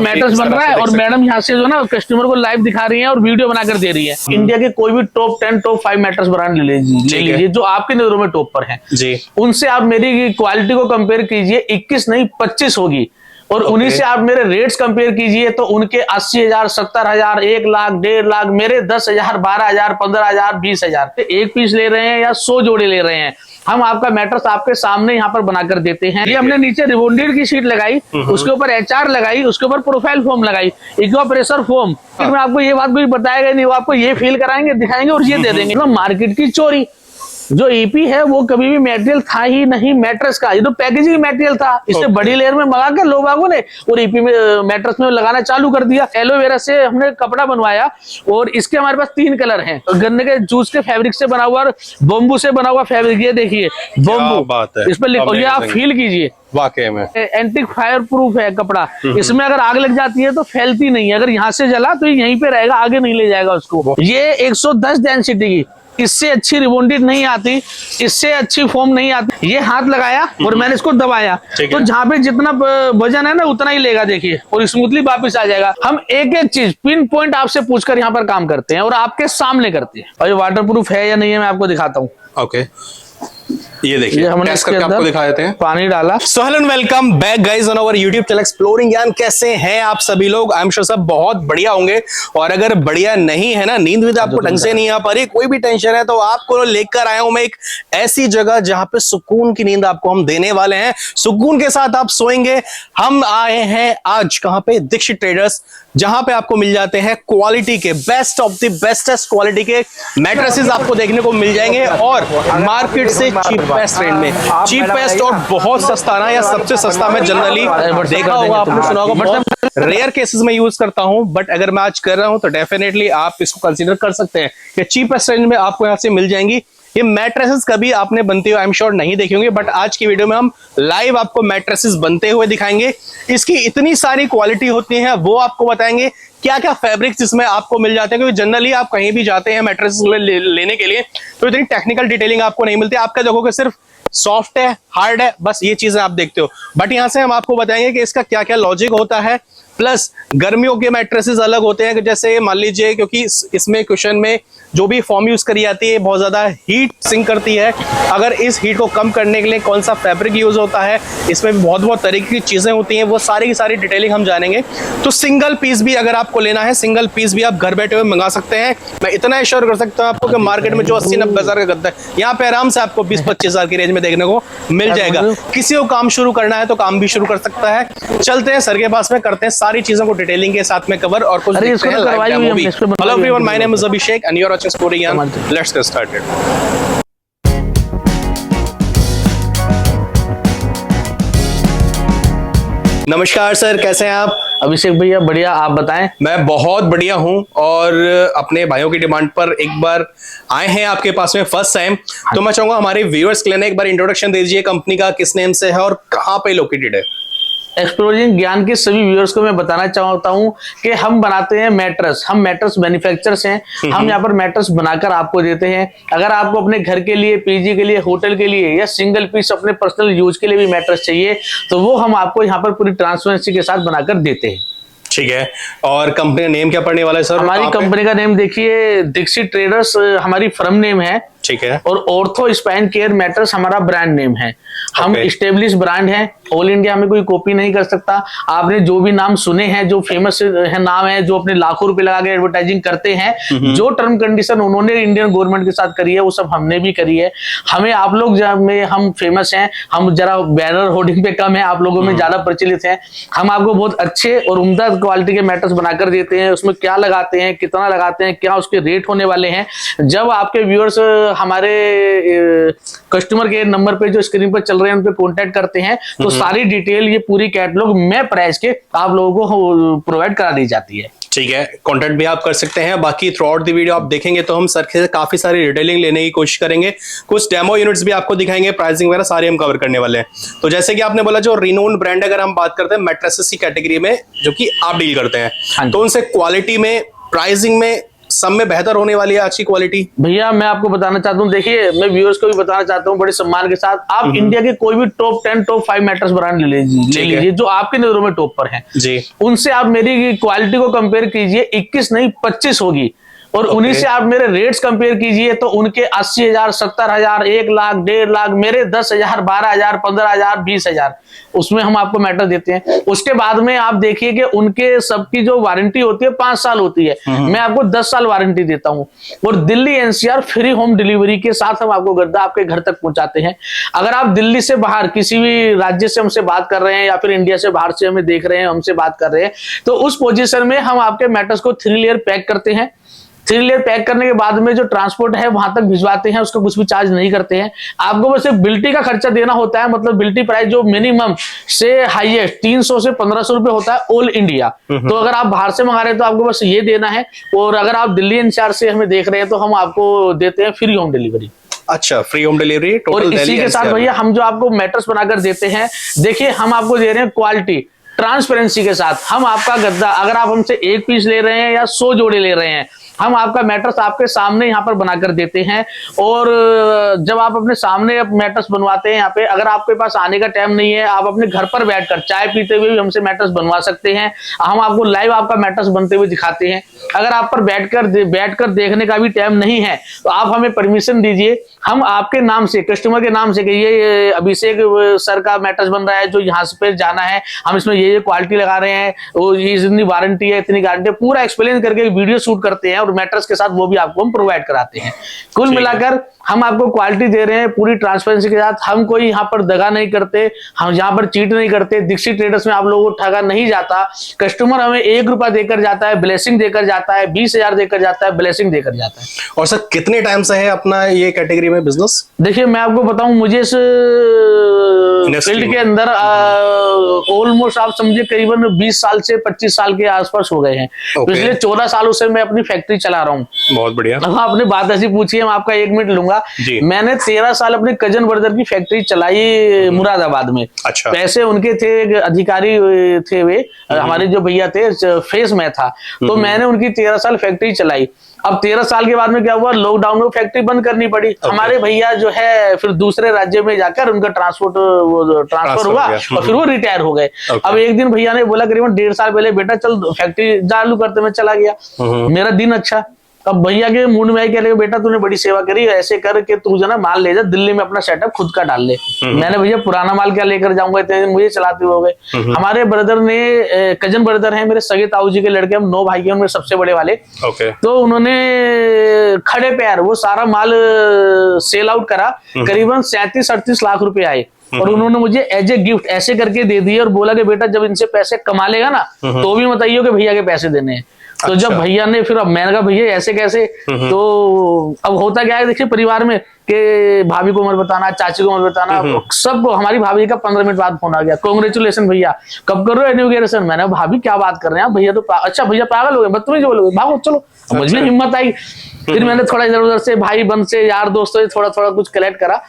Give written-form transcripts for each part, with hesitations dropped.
Matters बन रहा है और मैडम यहाँ से जो ना कस्टमर को लाइव दिखा रही है और वीडियो बनाकर दे रही है। इंडिया के कोई भी टॉप 10 टॉप 5 मैटर्स ब्रांड ले लीजिए जो आपकी नजरों में टॉप पर हैं जी, उनसे आप मेरी क्वालिटी को कंपेयर कीजिए, 21 नहीं 25 होगी। और उन्हीं से आप मेरे रेट्स कंपेयर कीजिए तो उनके 80,000, 70,000, 1 लाख, 1.5 लाख, मेरे 10,000, 12,000, 15,000, 20,000। एक पीस ले रहे हैं या 100 जोड़े ले रहे हैं, हम आपका मैट्रेस आपके सामने यहाँ पर बनाकर देते हैं। ये हमने नीचे रिबॉन्डेड की शीट लगाई, उसके ऊपर HR लगाई, उसके ऊपर प्रोफाइल फोम लगाई, एक्वा प्रेशर फोम। मैं आपको ये बात भी बताएगा नहीं, वो आपको ये फील कराएंगे, दिखाएंगे और ये दे देंगे। तो मार्केट की चोरी जो EP है वो कभी भी मटेरियल था ही नहीं मैट्रेस का, ये तो पैकेजिंग मटेरियल था। इसे बड़ी लेयर में मंगा के लोग बागों ने और EP में मैट्रेस में लगाना चालू कर दिया। एलोवेरा से हमने कपड़ा बनवाया और इसके हमारे पास 3 कलर हैं। गन्ने के जूस के फैब्रिक से बना हुआ और बम्बू से बना हुआ फैब्रिक, ये देखिए बम्बू, इस पर लिखो, ये आप फील कीजिए, वाकई में एंटिक फायर प्रूफ है कपड़ा। इसमें अगर आग लग जाती है तो फैलती नहीं है, अगर यहाँ से जला तो यहीं पे रहेगा, आगे नहीं ले जाएगा उसको। ये 110 डेंसिटी की, इससे अच्छी रिबॉन्डेड नहीं आती, इससे अच्छी फोम नहीं आती। ये हाथ लगाया और मैंने इसको दबाया तो जहाँ पे जितना वजन है ना उतना ही लेगा, देखिए, और स्मूथली वापस आ जाएगा। हम एक एक चीज पिन पॉइंट आपसे पूछकर यहाँ पर काम करते हैं और आपके सामने करते हैं। और ये वाटर प्रूफ है या नहीं है मैं आपको दिखाता हूँ। ओके, ये देखिए हमने इसके अंदर आपको दिखा देते हैं, पानी डाला। So hello and welcome back guys on our YouTube channel exploring Gyan. कैसे हैं आप सभी लोग? आई एम श्योर सब बहुत बढ़िया होंगे। और अगर बढ़िया नहीं है ना, नींद भी आपको ढंग से नहीं आ पा रही, कोई भी टेंशन है, तो आपको लेकर आया हूं मैं एक ऐसी जगह जहां पे सुकून की नींद आपको हम देने वाले हैं, सुकून के साथ आप सोएंगे। हम आए हैं आज कहां पे? दीक्षित ट्रेडर्स, जहां पे आपको मिल जाते हैं क्वालिटी के best of the bestest quality के मैट्रेसेस आपको देखने को मिल जाएंगे और मार्केट से चीपेस्ट रेट में। चीपेस्ट और बहुत सस्ता ना, या सबसे सस्ता मैं जनरली देखा होगा, आपने सुना होगा, बट रेयर केसेस में यूज करता हूं, बट अगर मैं आज कर रहा हूं तो डेफिनेटली आप इसको कंसीडर कर सकते हैं कि चीपेस्ट रेंज में आपको यहां से मिल जाएंगी। ये मैट्रेसेस कभी आपने बनते हुए आई एम श्योर नहीं देखे होंगे, बट आज की वीडियो में हम लाइव आपको मैट्रेसेस बनते हुए दिखाएंगे। इसकी इतनी सारी क्वालिटी होती है वो आपको बताएंगे, क्या क्या फैब्रिक्स इसमें आपको मिल जाते हैं, क्योंकि जनरली आप कहीं भी जाते हैं मैट्रेसेस लेने के लिए तो इतनी टेक्निकल डिटेलिंग आपको नहीं मिलती। आपका देखोगे सिर्फ सॉफ्ट है, हार्ड है, बस ये चीजें आप देखते हो। बट यहाँ से हम आपको बताएंगे कि इसका क्या क्या लॉजिक होता है। प्लस गर्मियों के मैट्रेसेस अलग होते हैं, जैसे मान लीजिए, क्योंकि इसमें क्वेश्चन में जो भी फॉर्म यूज करी जाती है बहुत ज्यादा हीट सिंक करती है। अगर इस हीट को कम करने के लिए कौन सा फैब्रिक यूज होता है, इसमें भी बहुत तरीके की चीजें होती हैं, वो सारी की सारी डिटेलिंग हम जानेंगे। तो सिंगल पीस भी अगर आपको लेना है, सिंगल पीस भी आप घर बैठे हुए मंगा सकते हैं। मैं इतना एश्योर कर सकता हूँ आपको कि मार्केट में जो 80-90 हजार का गद्दा है, यहाँ पे आराम से आपको 20-25 हजार की रेंज में देखने को मिल जाएगा। किसी को काम शुरू करना है तो काम भी शुरू कर सकता है। चलते हैं सर के पास में, करते हैं सारी चीजों को डिटेलिंग के साथ में कवर और कुछ देखते हैं लाइव डेमो भी। Hello everyone, my name is Abhishek and you are watching exploring Gyan. Let's get started. नमस्कार सर, कैसे हैं आप? अभिषेक भैया बढ़िया, आप बताएं। मैं बहुत बढ़िया हूं और अपने भाइयों की डिमांड पर एक बार आए हैं आपके पास में फर्स्ट टाइम। तो मैं चाहूंगा हमारे व्यूअर्स के लिए एक बार इंट्रोडक्शन दे दीजिए, कंपनी का किस नेम से है और कहां पे लोकेटेड है। एक्सप्लोरिंग ज्ञान के सभी व्यूअर्स को मैं बताना चाहता हूं कि हम बनाते हैं मैट्रेस, हम मैट्रेस मैन्युफैक्चरर्स हैं। हम यहाँ पर मैट्रेस बनाकर आपको देते हैं। अगर आपको अपने घर के लिए, PG के लिए, होटल के लिए या सिंगल पीस अपने पर्सनल यूज के लिए भी मैट्रेस चाहिए तो वो हम आपको यहाँ पर पूरी ट्रांसपेरेंसी के साथ बनाकर देते हैं। ठीक है, और कंपनी का नेम क्या पड़ने वाला है सर? हमारी कंपनी का नेम देखिए दीक्षित ट्रेडर्स हमारी फर्म नेम है, ठीक है, और ऑर्थो स्पाइन केयर मैट्रेस हमारा ब्रांड नेम है। हम स्टेब्लिश ब्रांड हैं, ऑल इंडिया में कोई कॉपी नहीं कर सकता। आपने जो भी नाम सुने हैं, जो फेमस है नाम है, जो अपने लाखों रुपए लगा के एडवर्टाइजिंग करते हैं, जो टर्म कंडीशन उन्होंने इंडियन गवर्नमेंट के साथ करी है वो सब हमने भी करी है। हमें आप लोग में हम फेमस हैं, हम जरा बैनर होर्डिंग पे कम है, आप लोगों में ज्यादा प्रचलित है। हम आपको बहुत अच्छे और उम्दा क्वालिटी के मैट्रेस बनाकर देते हैं। उसमें क्या लगाते हैं, कितना लगाते हैं, क्या उसके रेट होने वाले हैं। जब आपके व्यूअर्स हमारे कस्टमर केयर नंबर पे जो स्क्रीन पर चल रहे हैं उन पे कांटेक्ट करते हैं तो सारी डिटेल, ये पूरी कैटलॉग मैं प्राइस के आप लोगों को प्रोवाइड करा दी जाती है। ठीक है, कांटेक्ट भी आप कर सकते हैं। बाकी थ्रू आउट द वीडियो आप देखेंगे तो हम सर से काफी सारी डिटेलिंग लेने की कोशिश करेंगे, कुछ डेमो यूनिट्स भी आपको दिखाएंगे, प्राइसिंग वगैरह सारे हम कवर करने वाले हैं। तो जैसे कि आपने बोला, जो रिनोन ब्रांड अगर हम बात करते हैं मैट्रेसेस की कैटेगरी में जो कि आप डील करते हैं, तो उनसे क्वालिटी में, प्राइसिंग में सब में बेहतर होने वाली है आज की क्वालिटी? भैया मैं आपको बताना चाहता हूँ, देखिए मैं व्यूअर्स को भी बताना चाहता हूँ बड़े सम्मान के साथ, आप इंडिया के कोई भी टॉप 10 टॉप 5 मैट्रेस ब्रांड ले लीजिए जो आपकी नजरों में टॉप पर हैं जी, उनसे आप मेरी क्वालिटी को कंपेयर कीजिए, 21 नहीं 25 होगी। और उन्हीं से आप मेरे रेट्स कंपेयर कीजिए तो उनके 80,000, 70,000, 1 लाख, 1.5 लाख, मेरे 10,000, 12,000, 15,000, 20,000 उसमें हम आपको मैटर देते हैं। उसके बाद में आप देखिए कि उनके सबकी जो वारंटी होती है 5 साल होती है, मैं आपको 10 साल वारंटी देता हूं। और Delhi NCR free home delivery के साथ हम आपको गद्दा आपके घर तक पहुंचाते हैं। अगर आप दिल्ली से बाहर किसी भी राज्य से हमसे बात कर रहे हैं या फिर इंडिया से बाहर से हमें देख रहे हैं, हमसे बात कर रहे हैं, तो उस पोजीशन में हम आपके मैटर्स को 3 लेयर पैक करते हैं। 3 लेयर पैक करने के बाद में जो ट्रांसपोर्ट है वहां तक भिजवाते हैं, उसको कुछ भी चार्ज नहीं करते हैं। आपको बस एक बिल्टी का खर्चा देना होता है, मतलब बिल्टी प्राइस जो मिनिमम से हाईएस्ट 300 से 1500 रुपए होता है ऑल इंडिया। तो अगर आप बाहर से मंगा रहे हैं तो आपको बस ये देना है। और अगर आप दिल्ली एनसीआर से हमें देख रहे हैं तो हम आपको देते हैं फ्री होम डिलीवरी। अच्छा, फ्री होम डिलीवरी। और इसी के साथ भैया हम जो आपको मैटर्स बनाकर देते हैं, देखिए हम आपको दे रहे हैं क्वालिटी ट्रांसपेरेंसी के साथ। हम आपका गद्दा अगर आप हमसे 1 पीस ले रहे हैं या 100 जोड़े ले रहे हैं, हम आपका मैटर्स आपके सामने यहाँ पर बनाकर देते हैं। और जब आप अपने सामने मैटर्स बनवाते हैं यहाँ पे, अगर आपके पास आने का टाइम नहीं है, आप अपने घर पर बैठकर चाय पीते हुए भी हमसे मैटर्स बनवा सकते हैं। हम आपको लाइव आपका मैटर्स बनते हुए दिखाते हैं। अगर आप पर बैठकर देखने का भी टाइम नहीं है तो आप हमें परमिशन दीजिए, हम आपके नाम से, कस्टमर के नाम से कि ये अभिषेक सर का मैटर्स बन रहा है जो यहाँ पे जाना है, हम इसमें ये क्वालिटी लगा रहे हैं, ये इतनी वारंटी है, इतनी गारंटी है, पूरा एक्सप्लेन करके वीडियो शूट करते हैं और मैटर्स के साथ वो भी आपको हम प्रोवाइड कराते हैं। कुल मिलाकर हम आपको क्वालिटी दे रहे हैं पूरी ट्रांसपेरेंसी के साथ। हम कोई यहाँ पर दगा नहीं करते, हम यहाँ पर चीट नहीं करते। दीक्षित ट्रेडर्स में आप लोगों को ठगा नहीं जाता। कस्टमर हमें 1 रुपया देकर जाता है, ब्लेसिंग देकर जाता है, 20,000 देकर जाता है, ब्लेसिंग देकर जाता है। और सर कितने टाइम से है अपना ये कैटेगरी में बिजनेस? देखिए मैं आपको बताऊं, मुझे इस फील्ड के अंदर ऑलमोस्ट आप समझिए करीबन 20 साल से 25 साल के आसपास हो गए हैं। पिछले 14 सालों से मैं अपनी फैक्ट्री चला रहा हूँ। बहुत बढ़िया। आपने बात ऐसी पूछी है, मैं आपका 1 मिनट लूंगा। मैंने 13 साल अपने कजन ब्रदर की फैक्ट्री चलाई मुरादाबाद में। अच्छा। पैसे उनके थे, एक अधिकारी थे वे, हमारे जो भैया थे, फेस में था, तो मैंने उनकी 13 साल फैक्ट्री चलाई। अब 13 साल के बाद में क्या हुआ, लॉकडाउन में फैक्ट्री बंद करनी पड़ी। हमारे भैया जो है फिर दूसरे राज्य में जाकर उनका ट्रांसफर हुआ और फिर वो रिटायर हो गए। अब एक दिन भैया ने बोला करीबन 1.5 साल पहले, बेटा चल फैक्ट्री चालू करते, मैं चला गया। मेरा दिन अच्छा, अब भैया के मूड में आई, कह रहे बेटा तूने बड़ी सेवा करी, ऐसे कर के तू जो ना माल ले जा दिल्ली में, अपना सेटअप खुद का डाल ले। मैंने भैया पुराना माल क्या लेकर जाऊंगा, इतने दिन मुझे चलाते हो गए। हमारे ब्रदर ने, कजन ब्रदर हैं मेरे, सगे ताऊ जी के लड़के, हम 9 भाई हैं, उनमें सबसे बड़े वाले। तो उन्होंने खड़े पैर वो सारा माल सेल आउट करा, करीबन 37-38 लाख रुपए आए। और उन्होंने मुझे एज ए गिफ्ट ऐसे करके दे दिए और बोला कि बेटा जब इनसे पैसे कमा लेगा ना तो भी मत आइयो कि भैया के पैसे देने हैं। तो जब भैया ने, फिर अब मैंने कहा भैया ऐसे कैसे, तो अब होता क्या है, देखिए परिवार में कि भाभी को मत बताना, चाची को मत बताना, सबको। हमारी भाभी का 15 मिनट बाद फोन आ गया, कांग्रेचुलेशन भैया, कब कर रहे हो इनॉग्रेशन। मैंने भाभी क्या बात कर रहे हैं भैया, तो अच्छा भैया पागल हो गए, बदतमीज बोलोगे, भागो चलो। मुझे हिम्मत आई, फिर मैंने थोड़ा इधर उधर से भाई बंद से यार दोस्तों से थोड़ा थोड़ा कुछ कलेक्ट करा।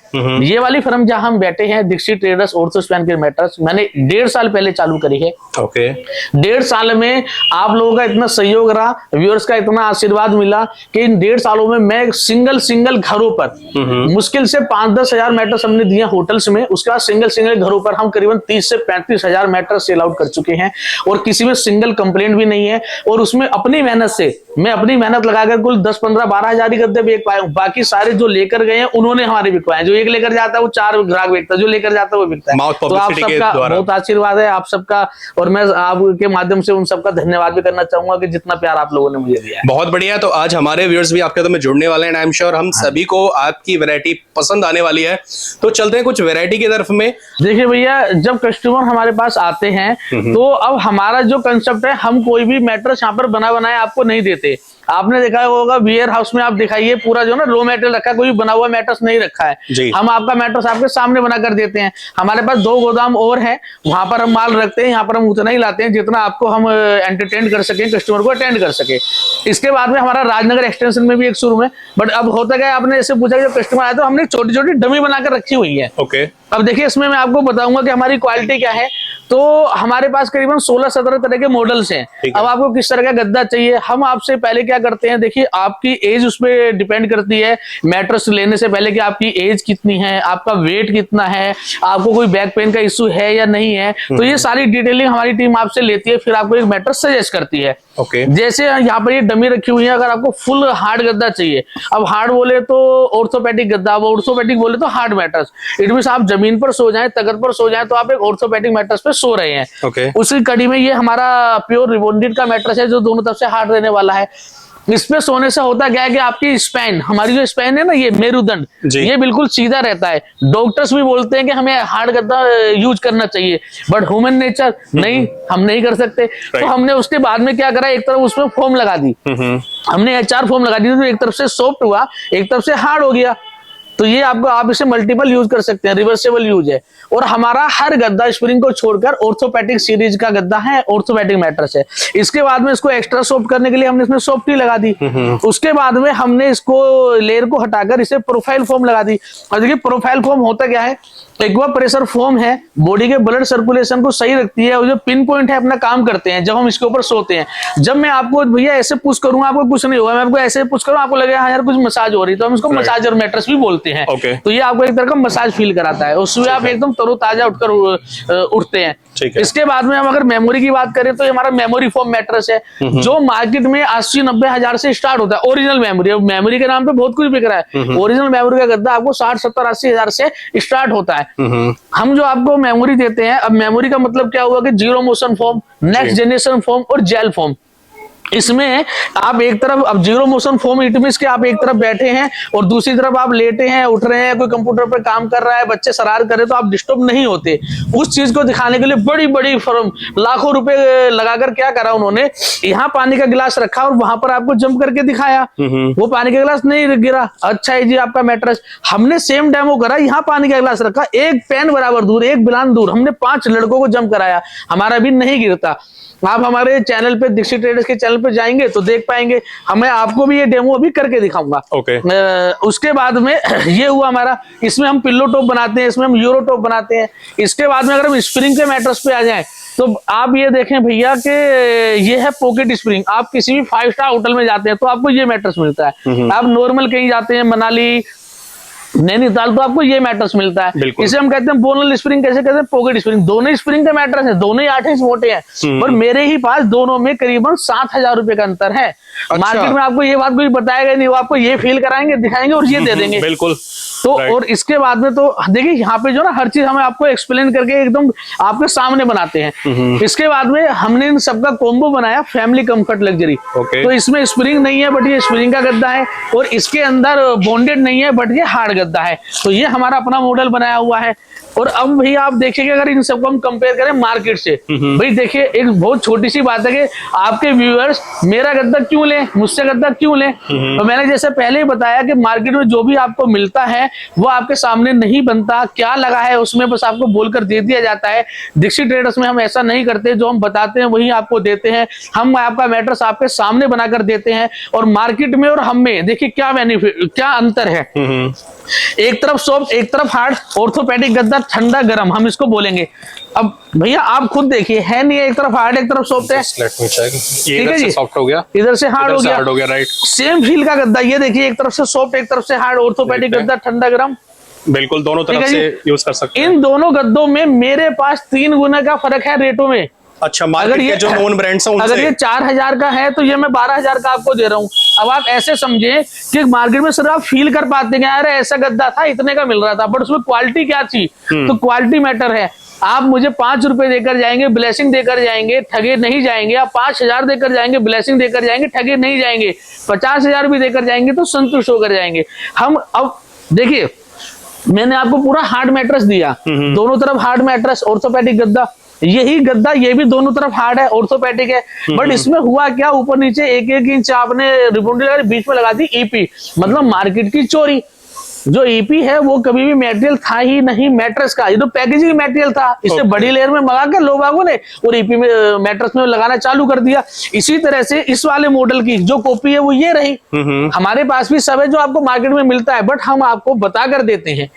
ये वाली फर्म जहां हम बैठे हैं, दीक्षित ट्रेडर्स ऑर्थोस्पैन के मैटर्स, मैंने 1.5 साल पहले चालू करी है। 1.5 साल में आप लोगों का इतना सहयोग रहा, व्यूअर्स का इतना आशीर्वाद मिला कि इन 1.5 सालों में मैं सिंगल घरों पर मुश्किल से 5-10 हजार मैटर्स हमने दिए होटल्स में। उसके बाद सिंगल घरों पर हम करीबन 30 से 35 हजार मैटर्स सेल आउट कर चुके हैं और किसी में सिंगल कंप्लेंट भी नहीं है। और उसमें अपनी मेहनत से, मैं अपनी मेहनत लगाकर कुल 10-15-12 हजार ही गद्दे बेच पाया हूं। बाकी सारे जो लेकर गए हैं उन्होंने हमारे बिकवाए। जो एक लेकर जाता है वो 4 ग्राहक बेचता है, जो लेकर जाता है वो बिकता है। तो आप सबका बहुत आशीर्वाद है, आप सबका, और मैं आपके माध्यम से उन सबका धन्यवाद भी करना चाहूंगा कि जितना प्यार आप लोगों ने मुझे दिया है। बहुत बढ़िया। तो आज हमारे व्यूअर्स भी आपके साथ में जुड़ने वाले हैं, आई एम श्योर हम सभी को आपकी वैरायटी पसंद आने वाली है। तो चलते हैं कुछ वैरायटी की तरफ में। देखिए भैया, जब कस्टमर हमारे पास आते हैं तो अब हमारा जो कंसेप्ट है, हम कोई भी मैट्रेस यहाँ पर बना बनाया आपको नहीं देते। आपने देखा होगा वेयर हाउस में, आप दिखाइए पूरा जो ना रो मेटेरियल रखा है, कोई बना हुआ मैट्रेस नहीं रखा है। हम आपका मैट्रेस आपके सामने बना कर देते हैं। हमारे पास 2 गोदाम और हैं, वहां पर हम माल रखते हैं। यहाँ पर हम उतना ही लाते हैं जितना आपको हम एंटरटेन कर सके, कस्टमर को अटेंड कर सके। इसके बाद में हमारा राजनगर एक्सटेंशन में भी एक शोरूम है। बट अब होता क्या है, आपने ऐसे पूछा जब कस्टमर आया तो हमने छोटी छोटी डमी बनाकर रखी हुई है। अब देखिए इसमें मैं आपको बताऊंगा कि हमारी क्वालिटी क्या है। तो हमारे पास करीबन 16-17 तरह के मॉडल्स हैं। अब आपको किस तरह का गद्दा चाहिए, हम आपसे पहले क्या करते हैं, देखिए आपकी एज उस पर डिपेंड करती है मैट्रेस लेने से पहले कि आपकी एज कितनी है, आपका वेट कितना है, आपको कोई बैक पेन का इश्यू है या नहीं है। तो ये सारी डिटेलिंग हमारी टीम आपसे लेती है, फिर आपको एक मैट्रेस सजेस्ट करती है। जैसे यहाँ पर ये डमी रखी हुई है, अगर आपको फुल हार्ड गद्दा चाहिए, अब हार्ड बोले तो ऑर्थोपेडिक गद्दा, अब ऑर्थोपेडिक बोले तो हार्ड मैट्रेस। इट मींस आप जमीन पर सो जाएं, तख्त पर सो जाएं तो आप एक ऑर्थोपेडिक मैट्रेस पे सो रहे हैं। उसी कड़ी में ये हमारा प्योर रिबॉन्डेड का मैट्रेस है जो दोनों तरफ से हार्ड रहने वाला है। इस पे सोने से होता क्या है कि आपकी स्पाइन, हमारी जो स्पाइन है ना, ये मेरुदंड, ये बिल्कुल सीधा रहता है। डॉक्टर्स भी बोलते हैं कि हमें हार्ड गद्दा यूज करना चाहिए, बट ह्यूमन नेचर नहीं, हम नहीं कर सकते। तो हमने उसके बाद में क्या करा, एक तरफ उसमें फोम लगा दी, हमने HR फोम लगा दी, तो एक तरफ से सॉफ्ट हुआ, एक तरफ से हार्ड हो गया। तो ये आपको, आप इसे मल्टीपल यूज कर सकते हैं, रिवर्सेबल यूज है। और हमारा हर गद्दा स्प्रिंग को छोड़कर ऑर्थोपेडिक सीरीज का गद्दा है, ऑर्थोपेडिक मैट्रेस है। इसके बाद में इसको एक्स्ट्रा सॉफ्ट करने के लिए हमने इसमें सॉफ्टी लगा दी। उसके बाद में हमने इसको लेयर को हटाकर इसे प्रोफाइल फोम लगा दी। और देखिए प्रोफाइल फोम होता क्या है, एक्वा प्रेशर फोम है, बॉडी के ब्लड सर्कुलेशन को सही रखती है और जो पिन पॉइंट है अपना काम करते हैं जब हम इसके ऊपर सोते हैं। जब मैं आपको भैया ऐसे पुश करूंगा आपको कुछ नहीं होगा, मैं आपको ऐसे पुश करूँ आपको लगेगा हाँ यार कुछ मसाज हो रही, तो हम इसको मसाजर मैट्रेस भी बोलते हैं। तो ये आपको एक तरह का मसाज फील कराता है, उसमें आप एकदम तरोताजा उठकर उठते हैं। इसके बाद में हम अगर मेमोरी की बात करें तो ये हमारा मेमोरी फोम मैट्रेस है जो मार्केट में 80-90 हजार से स्टार्ट होता है। ओरिजिनल मेमोरी, अब मेमोरी के नाम पे बहुत कुछ बिक रहा है, ओरिजिनल मेमोरी का गद्दा आपको 60-70-80 हजार से स्टार्ट होता है। हम जो आपको मेमोरी देते हैं, अब मेमोरी का मतलब क्या हुआ कि zero motion foam, next generation foam और जेल फोम। इसमें आप एक तरफ, अब zero motion foam it means कि आप एक तरफ बैठे हैं और दूसरी तरफ आप लेटे हैं, उठ रहे हैं, कोई कंप्यूटर पर काम कर रहा है, बच्चे शरारत कर रहे हैं, तो आप डिस्टर्ब नहीं होते। उस चीज को दिखाने के लिए बड़ी बड़ी फर्म लाखों रुपए लगाकर क्या करा उन्होंने, यहाँ पानी का गिलास रखा और वहां पर आपको जंप करके दिखाया, वो पानी का गिलास नहीं गिरा। अच्छा है जी आपका मैट्रेस, हमने सेम डेमो करा, यहाँ पानी का गिलास रखा, एक पेन बराबर दूर, एक बिलान दूर, हमने 5 लड़कों को जंप कराया, हमारा भी नहीं गिरता। आप हमारे चैनल पे, दीक्षित ट्रेडर्स के चैनल पे जाएंगे तो देख पाएंगे, हमें आपको भी ये डेमो अभी करके दिखाऊंगा। उसके बाद में ये हुआ हमारा, इसमें हम पिल्लो टॉप बनाते हैं, इसमें हम यूरो टॉप बनाते हैं। इसके बाद में अगर हम स्प्रिंग के मैट्रेस पे आ जाएं तो आप ये देखें भैया कि ये है पॉकेट स्प्रिंग। आप किसी भी 5 स्टार होटल में जाते हैं तो आपको ये मैट्रेस मिलता है। आप नॉर्मल कहीं जाते हैं, मनाली, नैनीताल, तो आपको ये मैट्रेस मिलता है। इसे हम कहते हैं बोनल स्प्रिंग, कैसे कहते हैं, पॉकेट स्प्रिंग। दोनों स्प्रिंग के मैट्रेस है, दोनों ही 8 इंच मोटे हैं, पर मेरे ही पास दोनों में करीबन 7,000 रुपए का अंतर है। मार्केट में आपको ये बात कोई बताएगा नहीं, वो आपको ये फील कराएंगे, दिखाएंगे और ये दे देंगे। बिल्कुल। तो और इसके बाद में तो देखिए यहाँ पे जो ना हर चीज हमें आपको एक्सप्लेन करके एकदम आपके सामने बनाते हैं। इसके बाद में हमने इन सबका कॉम्बो बनाया, फैमिली कंफर्ट लग्जरी। तो इसमें स्प्रिंग नहीं है बट ये स्प्रिंग का गद्दा है, और इसके अंदर बॉन्डेड नहीं है बट ये हार्ड गद्दा है। तो ये हमारा अपना मॉडल बनाया हुआ है। और अब भैया आप देखिए अगर इन सबको हम कंपेयर करें मार्केट से, भाई देखिए एक बहुत छोटी सी बात है कि आपके व्यूअर्स मेरा गद्दा क्यों लें, मुझसे गद्दा क्यों लें। तो मैंने जैसे पहले ही बताया कि मार्केट में जो भी आपको मिलता है वो आपके सामने नहीं बनता, क्या लगा है उसमें बस आपको बोलकर दे दिया जाता है। दीक्षित ट्रेडर्स में हम ऐसा नहीं करते, जो हम बताते हैं वही आपको देते हैं। हम आपका मैट्रेस आपके सामने बनाकर देते हैं। और मार्केट में और हम में देखिए क्या बेनिफिट, क्या अंतर है। एक तरफ सॉफ्ट, एक तरफ हार्ड, ऑर्थोपेडिक गद्दा ठंडा गरम हम इसको बोलेंगे। अब भैया आप खुद देखिए, है नहीं, एक तरफ हार्ड एक तरफ सॉफ्ट है। ठीक है जी, सॉफ्ट हो गया, इधर से हार्ड हो गया, राइट। सेम फील का गद्दा, ये देखिए एक तरफ से सॉफ्ट एक तरफ से हार्ड, ऑर्थोपेडिक गद्दा ठंडा गरम, बिल्कुल दोनों तरफ से यूज कर सकते हैं। इन दोनों गद्दों में मेरे पास 3 गुना का फर्क है रेटों में। अच्छा, मार्केट के जो नॉन ब्रांड्स हैं उनसे, अगर ये 4,000 का है तो ये मैं 12,000 का आपको दे रहा हूँ। अब आप ऐसे समझे कि मार्केट में सिर्फ आप फील कर पाते हैं अरे ऐसा गद्दा था, इतने का मिल रहा था, बट उसमें क्वालिटी क्या थी, तो क्वालिटी मैटर है। आप मुझे 5 रुपए देकर जाएंगे, ब्लेसिंग देकर जाएंगे, ठगे नहीं जाएंगे। आप 5,000 देकर जाएंगे, ब्लेसिंग देकर जाएंगे, ठगे नहीं जाएंगे। 50,000 भी देकर जाएंगे तो संतुष्ट होकर जाएंगे हम। अब देखिए मैंने आपको पूरा हार्ड मैट्रेस दिया, दोनों तरफ हार्ड मैट्रेस, ऑर्थोपेडिक गद्दा, यही गद्दा ये भी दोनों तरफ हार्ड है, ऑर्थोपेडिक है। बट इसमें हुआ क्या, ऊपर नीचे 1-1 इंच आपने रिबॉन्डेड बीच में लगा दी ईपी, मतलब मार्केट की चोरी। जो ईपी है वो कभी भी मटेरियल था ही नहीं मैट्रेस का, ये तो पैकेजिंग मटेरियल था। इसे बड़ी लेयर में मंगा कर लोगों ने और ईपी में मैट्रेस में लगाना चालू कर दिया। इसी तरह से इस वाले मॉडल की जो कॉपी है वो ये रही। हमारे पास भी सब है जो आपको मार्केट में मिलता है, बट हम आपको बता कर देते हैं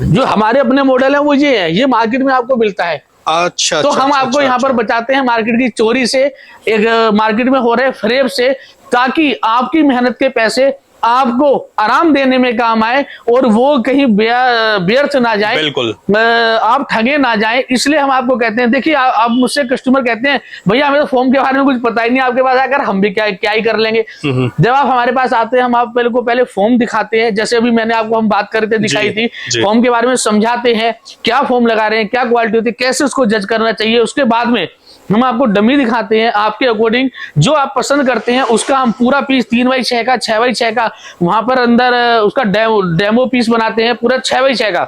जो हमारे अपने मॉडल है वो ये है, ये मार्केट में आपको मिलता है। अच्छा, तो हम आपको यहाँ पर बचाते हैं मार्केट की चोरी से, एक मार्केट में हो रहे फ्रेब से, ताकि आपकी मेहनत के पैसे आपको आराम देने में काम आए और वो कहीं व्यर्थ ना जाए, बिल्कुल आप ठगे ना जाए। इसलिए हम आपको कहते हैं, देखिए आप मुझसे कस्टमर कहते हैं भैया हमें तो फोम के बारे में कुछ पता ही नहीं, आपके पास आकर हम भी क्या ही कर लेंगे। जब आप हमारे पास आते हैं, हम आप पहले फोम दिखाते हैं, जैसे अभी मैंने आपको हम बात करते दिखाई थी, फोम के बारे में समझाते हैं, क्या फोम लगा रहे हैं, क्या क्वालिटी होती है, कैसे उसको जज करना चाहिए। उसके बाद में हम आपको डमी दिखाते हैं, आपके अकॉर्डिंग जो आप पसंद करते हैं उसका हम पूरा पीस 3x6 का 6x6 का वहां पर अंदर उसका डेमो पीस बनाते हैं, पूरा 6x6 का।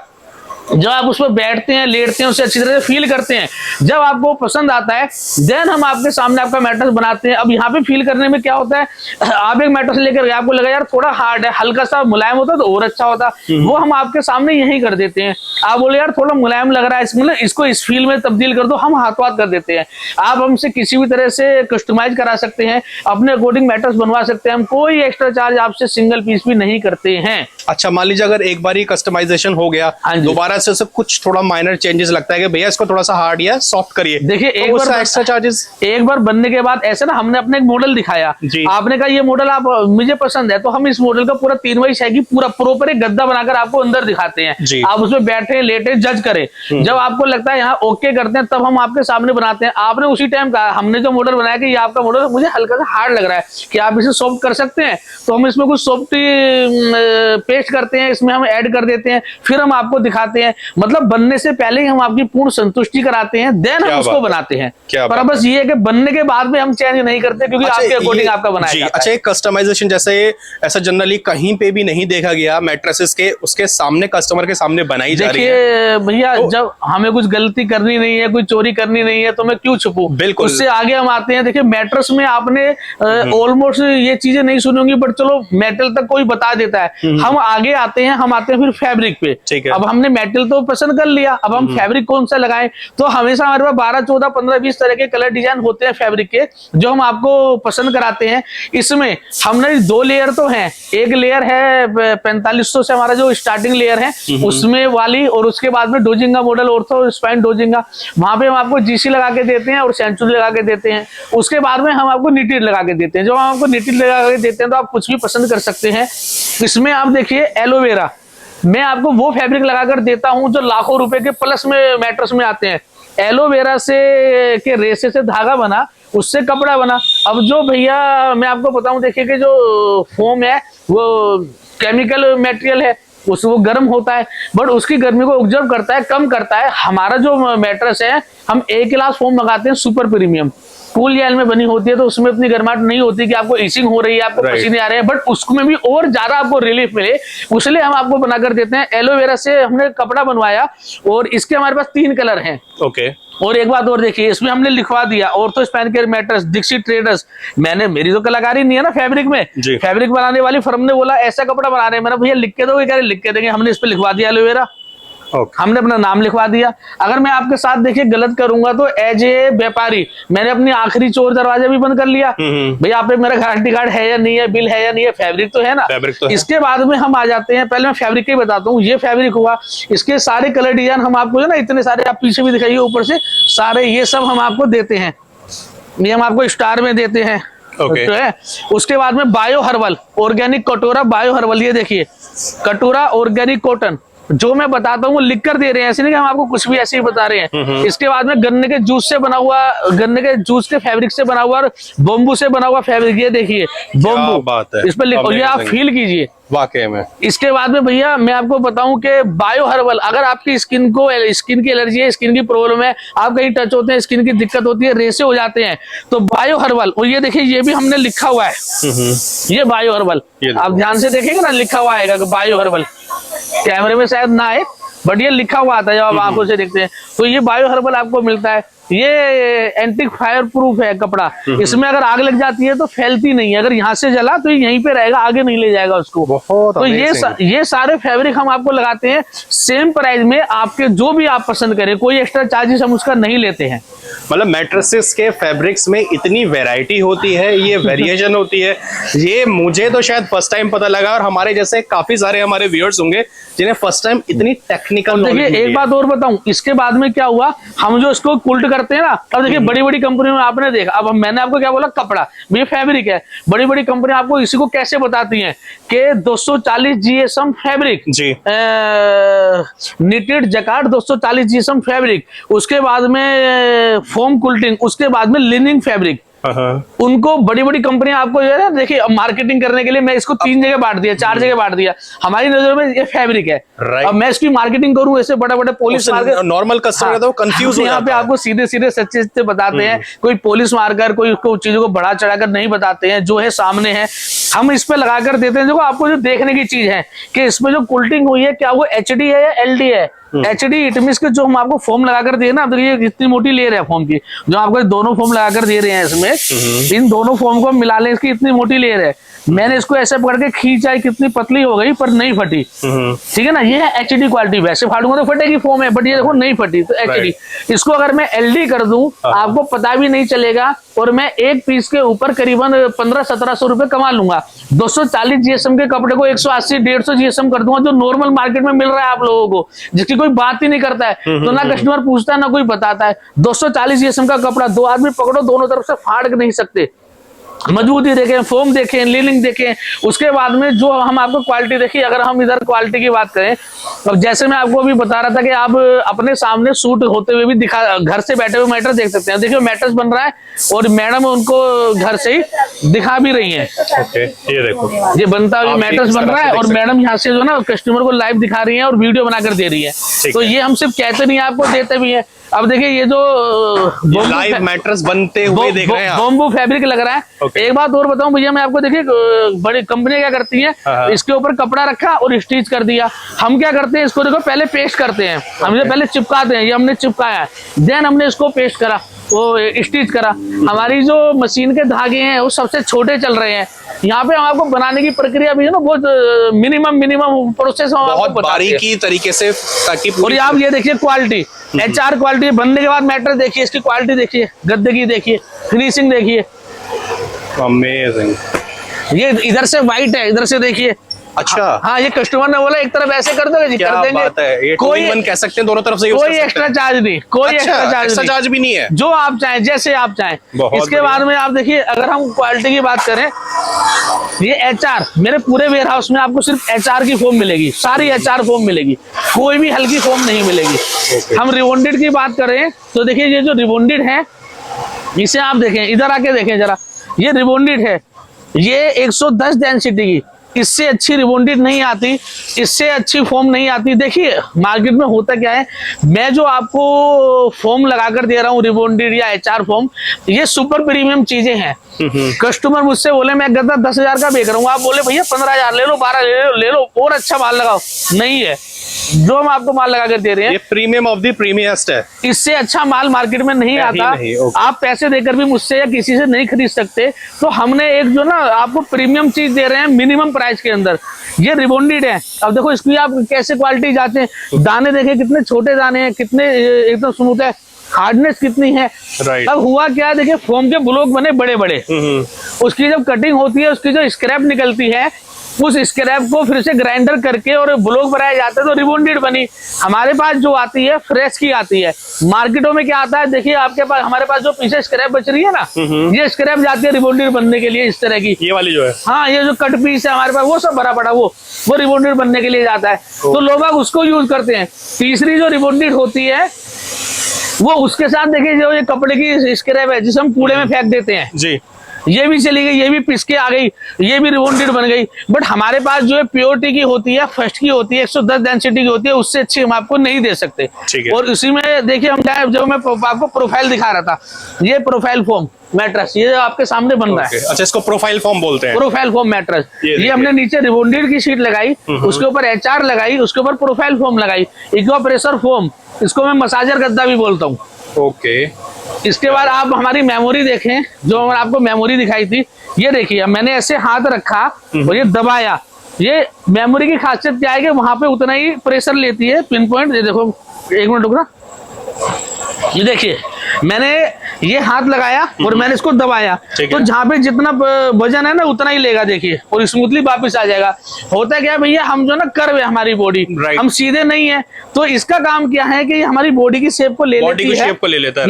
जब आप उस पर बैठते हैं, लेटते हैं, उसे अच्छी तरह से फील करते हैं, जब आपको पसंद आता है देन हम आपके सामने आपका मैट्रेस बनाते हैं। अब यहाँ पे फील करने में क्या होता है, आप एक मैट्रेस लेकर गए, आपको लगा यार थोड़ा हार्ड है, हल्का सा मुलायम होता तो और अच्छा होता, वो हम आपके सामने यही कर देते हैं। आप बोले यार थोड़ा मुलायम लग रहा है, इसको इस फील में तब्दील कर दो, हम हाथों हाथ कर देते हैं। आप हमसे किसी भी तरह से कस्टमाइज करा सकते हैं, अपने अकॉर्डिंग मैट्रेस बनवा सकते हैं, हम कोई एक्स्ट्रा चार्ज आपसे सिंगल पीस भी नहीं करते हैं। अच्छा, मान लीजिए अगर एक बार ही कस्टमाइजेशन हो गया, दोबारा से कुछ थोड़ा माइनर चेंजेस लगता है कि भैया इसको थोड़ा सा हार्ड या सॉफ्ट करिए, देखिए एक बार एक्स्ट्रा चार्जेस, एक बार बनने के बाद ऐसे ना, हमने अपने एक मॉडल दिखाया, आपने कहा ये मॉडल आप मुझे पसंद है, तो हम इस मॉडल का पूरा 3x6 की पूरा प्रॉपर एक गद्दा बनाकर आपको अंदर दिखाते हैं, आप उसमें बैठे लेटे जज करें। जब आपको लगता है यहाँ ओके करते हैं, तब हम आपके सामने बनाते हैं। आपने उसी टाइम कहा, हमने जो मॉडल बनाया कि ये आपका मॉडल मुझे हल्का सा हार्ड लग रहा है, कि आप इसे सॉफ्ट कर सकते हैं, तो हम इसमें कुछ सॉफ्ट पेस्ट करते हैं, इसमें हम ऐड कर देते हैं, फिर हम आपको दिखाते हैं। मतलब बनने से पहले ही हम आपकी पूर्ण संतुष्टि कराते हैं, देन हम उसको बनाते हैं। पर बस ये है कि बनने के बाद में हम चेंज नहीं करते, क्योंकि आपके अकॉर्डिंग आपका बनाया जाता है। अच्छा, एक कस्टमाइजेशन जैसे ऐसा जनरली कहीं पे भी नहीं देखा गया, मैट्रेसेस के उसके सामने कस्टमर के सामने बनाई जा रही है। देखिए भैया, जब हमें कुछ गलती करनी नहीं है, कोई चोरी करनी नहीं है, तो मैं क्यों छुपूं? बिल्कुल, उससे आगे हम आते हैं। देखिए मैट्रेस में आपने ऑलमोस्ट ये चीजें नहीं सुनी होंगी, बट चलो मेटल तक कोई बता देता है। हम आगे आते हैं, हम आते हैं फिर फैब्रिक पे। अब हमने मेटल तो पसंद कर लिया, अब हम फैब्रिक कौन सा लगाएं, तो हमेशा हमारे पास 12, 14, 15, 20 तरह के कलर डिजाइन होते हैं फैब्रिक के, जो हम आपको पसंद कराते हैं। इसमें हमने 2 लेयर तो हैं, एक लेयर है 4500 से हमारा जो स्टार्टिंग लेयर है उसमें वाली, और उसके बाद में डोजिंगा मॉडल, ऑर्थो स्पाइन डोजिंगा, वहां पे हम आपको जीसी लगा के देते हैं और सेंचुरी लगा के देते हैं। उसके बाद में हम आपको निटिड लगा के देते हैं। जो हम आपको निटिड लगा के देते हैं तो आप कुछ भी पसंद कर सकते हैं। इसमें आप देखिए एलोवेरा, मैं आपको वो फैब्रिक लगाकर देता हूं जो लाखों रुपए के प्लस में मैट्रेस में आते हैं। एलोवेरा से के रेशे से धागा बना, उससे कपड़ा बना। अब जो भैया मैं आपको बताऊं, देखिए कि जो फोम है वो केमिकल मटेरियल है, वो गर्म होता है, बट उसकी गर्मी को ऑब्जर्व करता है, कम करता है। हमारा जो मैट्रेस है, हम 1 गिलास फोम लगाते हैं सुपर प्रीमियम, कूल जेल में बनी होती है, तो उसमें इतनी गर्माहट नहीं होती कि आपको ईचिंग हो रही है, आपको पसीने आ रहे हैं, बट उसमें भी और ज्यादा आपको रिलीफ मिले, उसलिए हम आपको बनाकर देते हैं। एलोवेरा से हमने कपड़ा बनवाया, और इसके हमारे पास 3 कलर हैं। ओके। और एक बात और देखिए, इसमें हमने लिखवा दिया ortho spine care mattress Dikshit traders. मेरी तो कलाकारी नहीं है ना फैब्रिक में, फैब्रिक बनाने वाली फर्म ने बोला ऐसा कपड़ा बना रहे हैं, मैंने भैया लिख के दोगे? कह रहे लिख के देंगे। हमने इस पे लिखवा दिया एलोवेरा, हमने अपना नाम लिखवा दिया। अगर मैं आपके साथ देखिए गलत करूंगा तो एज ए व्यापारी मैंने अपनी आखिरी चोर दरवाजा भी बंद कर लिया। भैया आप पे मेरा गारंटी कार्ड है या नहीं है, बिल है या नहीं है, फैब्रिक तो है ना। तो इसके बाद में हम आ जाते हैं, पहले मैं फैब्रिक के बताता हूँ। ये फैब्रिक हुआ, इसके सारे कलर डिजाइन हम आपको जो ना इतने सारे, आप पीछे भी दिखाइए ऊपर से सारे, ये सब हम आपको देते हैं। ये हम आपको स्टार में देते हैं। तो है। उसके बाद में बायो हर्बल ऑर्गेनिक कटोरा, बायो हर्बल, ये देखिए कटोरा ऑर्गेनिक कॉटन, जो मैं बताता हूँ वो लिख कर दे रहे हैं, ऐसे नहीं कि हम आपको कुछ भी ऐसे ही बता रहे हैं। इसके बाद में गन्ने के जूस से बना हुआ, गन्ने के जूस के फैब्रिक से बना हुआ और बम्बू से बना हुआ फैब्रिक, ये देखिए बम्बू, इस पर लिखो, ये आप फील कीजिए वाकई में। इसके बाद में भैया मैं आपको बताऊं कि बायो हर्बल, अगर आपकी स्किन की एलर्जी है, स्किन की प्रॉब्लम है, आप कहीं टच होते हैं, स्किन की दिक्कत होती है, रेसे हो जाते हैं, तो बायो हर्बल। और ये देखिए ये भी हमने लिखा हुआ है, ये बायो हर्बल, आप ध्यान से देखेंगे ना, लिखा हुआ आएगा बायो हर्बल। कैमरे में शायद ना आए, बट ये लिखा हुआ आता है जब आप आंखों से देखते हैं। तो ये बायो हर्बल आपको मिलता है। ये एंटी फायर प्रूफ है कपड़ा। इसमें अगर आग लग जाती है तो फैलती नहीं है, अगर यहाँ से जला तो यहीं पे रहेगा, आगे नहीं ले जाएगा उसको। तो ये सारे फैब्रिक हम आपको लगाते हैं सेम प्राइस में, आपके जो भी आप पसंद करें, कोई एक्स्ट्रा चार्जेस हम उसका नहीं लेते हैं। मतलब मैट्रेसेस के फैब्रिक्स में इतनी वैरायटी होती है, ये वेरिएशन होती है, ये मुझे तो शायद फर्स्ट टाइम पता लगा, और हमारे जैसे काफी सारे हमारे व्यूअर्स होंगे जिन्हें फर्स्ट टाइम इतनी टेक्निकल। देखिए एक बात और बताऊं, इसके बाद में क्या हुआ, हम जो इसको कुल्ट करते हैं ना, अब देखिए बड़ी बड़ी कंपनियों में आपने देखा, अब मैंने आपको क्या बोला, कपड़ा ये फैब्रिक है, बड़ी बड़ी कंपनी आपको इसी को कैसे बताती हैं कि 240 GSM फैब्रिक जी, निटेड जकार्ड 240 GSM फैब्रिक, उसके बाद में फोम कुल्टिंग, उसके बाद में लिनिंग फैब्रिक। उनको बड़ी बड़ी कंपनियां आपको जो है ना, देखिए मार्केटिंग करने के लिए मैं इसको 3 जगह बांट दिया, 4 जगह बांट दिया, हमारी नजर में ये फैब्रिक है। अब मैं इसकी मार्केटिंग करूं, ऐसे बड़े बड़े पुलिस नॉर्मल कस्टमर तो कंफ्यूज हो जाता है। यहाँ पे आपको सीधे सीधे सच्चे सच्चे बताते हैं, कोई पुलिस मारकर, कोई उसको चीजों को बढ़ा चढ़ाकर नहीं बताते हैं, जो है सामने है हम इस पे लगाकर देते हैं। देखो आपको जो देखने की चीज है कि इसमें जो कुल्टिंग हुई है, क्या वो HD है या LD है। HD इट मींस के जो हम आपको फोम लगाकर दिए ना, तो ये इतनी मोटी लेयर है फोम की, जो आपको दोनों फोम लगाकर दे रहे हैं इसमें, इन दोनों फोम को मिला लें, इसकी इतनी मोटी लेयर है। मैंने इसको ऐसे पकड़ के खींचा, कितनी पतली हो गई पर नहीं फटी, ठीक है ना। ये है HD क्वालिटी, वैसे फाड़ूंगा तो फटेगी फोम है, बट ये देखो नहीं फटी, तो HD। इसको अगर मैं LD कर दूं, आपको पता भी नहीं चलेगा, और मैं एक पीस के ऊपर करीबन 1500-1700 रुपए कमा लूंगा। 240 GSM के कपड़े को 180-150 GSM कर दूंगा, जो नॉर्मल मार्केट में मिल रहा है आप लोगों को, जिसकी कोई बात ही नहीं करता है, तो ना कस्टमर पूछता है ना कोई बताता है। 240 GSM का कपड़ा 2 आदमी पकड़ो, दोनों तरफ से फाड़ नहीं सकते। मजबूती देखें, फोम देखें, लीनिंग देखें, उसके बाद में जो हम आपको क्वालिटी देखिए। अगर हम इधर क्वालिटी की बात करें, अब जैसे मैं आपको अभी बता रहा था कि आप अपने सामने सूट होते हुए भी दिखा, घर से बैठे हुए मैट्रेस देख सकते हैं। देखिए मैट्रेस बन रहा है और मैडम उनको घर से ही दिखा भी रही है। ये देखो, ये बनता हुआ मैट्रेस बन रहा है और मैडम यहाँ से जो ना कस्टमर को लाइव दिखा रही है और वीडियो बनाकर दे रही है। तो ये हम सिर्फ कहते नहीं, आपको देते भी है। अब देखिए ये जो लाइव मैट्रेस बनते हुए देख रहे हैं, बॉम्बू फैब्रिक लग रहा है। एक बात और बताऊं भैया मैं आपको, देखिए बड़ी कंपनियां क्या करती हैं, इसके ऊपर कपड़ा रखा और स्टिच कर दिया। हम क्या करते हैं, इसको देखो पहले पेस्ट करते हैं, हम इसे पहले चिपकाते हैं, ये हमने चिपकाया, देन हमने इसको पेस्ट करा, वो स्टिच करा। हमारी जो मशीन के धागे हैं वो सबसे छोटे चल रहे हैं। यहाँ पे हम आपको बनाने की प्रक्रिया भी है ना, बहुत मिनिमम प्रोसेस बहुत बारीकी तरीके से, ताकि और आप ये देखिए क्वालिटी, HR क्वालिटी बनने के बाद मैट्रेस देखिए, इसकी क्वालिटी देखिए, गद्दे की देखिए, फिनिशिंग देखिए, अमेजिंग। ये इधर से व्हाइट है, इधर से देखिए। अच्छा हाँ, ये कस्टमर ने बोला एक तरफ ऐसे कर दोगे जी, कर देंगे। बात है, ये कोई कह सकते हैं दोनों तरफ से, कोई एक्स्ट्रा चार्ज नहीं, कोई एक्स्ट्रा चार्ज भी नहीं है, जो आप चाहें, जैसे आप चाहें। इसके बाद में आप देखिए, अगर हम क्वालिटी की बात करें, ये HR, मेरे पूरे वेयर हाउस में आपको सिर्फ HR की फोम मिलेगी, सारी HR फोम मिलेगी, कोई भी हल्की फोम नहीं मिलेगी। हम रिबॉन्डेड की बात करें तो देखिए, ये जो रिबॉन्डेड है, इसे आप देखें, इधर आके देखें जरा, ये रिबॉन्डेड है, ये 110 डेंसिटी की, इससे अच्छी रिबॉन्डेड नहीं आती, इससे अच्छी फोम नहीं आती। देखिए मार्केट में होता क्या है, मैं जो आपको फोम लगाकर दे रहा हूँ, रिबॉन्डेड या HR फोम, ये सुपर प्रीमियम चीजें हैं। कस्टमर मुझसे बोले मैं गद्दा 10,000 का बेच रहा हूँ, आप बोले भैया 15,000 ले लो, 12 ले लो और अच्छा माल लगाओ, नहीं है। जो हम आपको माल लगा कर दे रहे हैं, ये प्रीमियम ऑफ द प्रीमियस्ट है, इससे अच्छा माल मार्केट में नहीं आता। आप पैसे देकर भी मुझसे या किसी से नहीं खरीद सकते। तो हमने एक जो ना आपको प्रीमियम चीज दे रहे हैं मिनिमम प्राइस के अंदर। ये रिबॉन्डेड है। अब देखो इसकी आप कैसे क्वालिटी जाते हैं, दाने देखें कितने छोटे दाने हैं, कितने एकदम स्मूथ है, हार्डनेस कितनी है। अब हुआ क्या, देखिए फोम के ब्लॉक बने बड़े बड़े, उसकी जब कटिंग होती है, उसकी जो स्क्रैप निकलती है, उस स्क्रैप को फिर से ग्राइंडर करके और ब्लॉक बनाया जाता है, तो रिबॉन्डेड बनी। हमारे पास जो आती है फ्रेश की आती है। मार्केटों में क्या आता है, देखिए आपके पास, हमारे पास जो पीछे स्क्रैप बच रही है ना, ये स्क्रैप जाती है रिबॉन्डेड बनने के लिए, इस तरह की, ये वाली जो है, हाँ, ये जो कट पीस है हमारे पास, वो सब भरा पड़ा, वो रिबॉन्डेड बनने के लिए जाता है, तो लोग उसको यूज करते हैं। तीसरी जो रिबॉन्डेड होती है, वो उसके साथ देखिए जो ये कपड़े की स्क्रैप है, जिसे हम कूड़े में फेंक देते हैं जी, ये भी चली गई, ये भी पिस के आ गई, ये भी रिबॉन्डेड बन गई। बट हमारे पास जो है प्योरिटी की होती है, फर्स्ट की होती है, 110 डेंसिटी की होती है, उससे अच्छी हम आपको नहीं दे सकते। और इसी में देखिए हम क्या, जब मैं आपको प्रोफाइल दिखा रहा था, ये प्रोफाइल फोम मैट्रेस, ये आपके सामने बन रहा है। अच्छा, इसको प्रोफाइल फोम बोलते हैं, प्रोफाइल फोम मैट्रेस। ये हमने नीचे रिबॉन्डेड की शीट लगाई, उसके ऊपर HR लगाई, उसके ऊपर प्रोफाइल फोम लगाई, इक्वा प्रेशर फोम, इसको मैं मसाजर गद्दा भी बोलता हूँ। ओके, इसके बाद आप हमारी मेमोरी देखें, जो मैंने आपको मेमोरी दिखाई थी, ये देखिए मैंने ऐसे हाथ रखा और ये दबाया। ये मेमोरी की खासियत क्या है कि वहां पे उतना ही प्रेशर लेती है, पिन पॉइंट। ये देखो, एक मिनट रुकना, ये देखिए मैंने ये हाथ लगाया और मैंने इसको दबाया, तो जहाँ पे जितना वजन है ना उतना ही लेगा, देखिए, और स्मूथली वापस आ जाएगा। होता है क्या भैया, हम जो ना कर्व है हमारी बॉडी, हम सीधे नहीं है, तो इसका काम क्या है कि हमारी बॉडी की शेप को ले लेती है।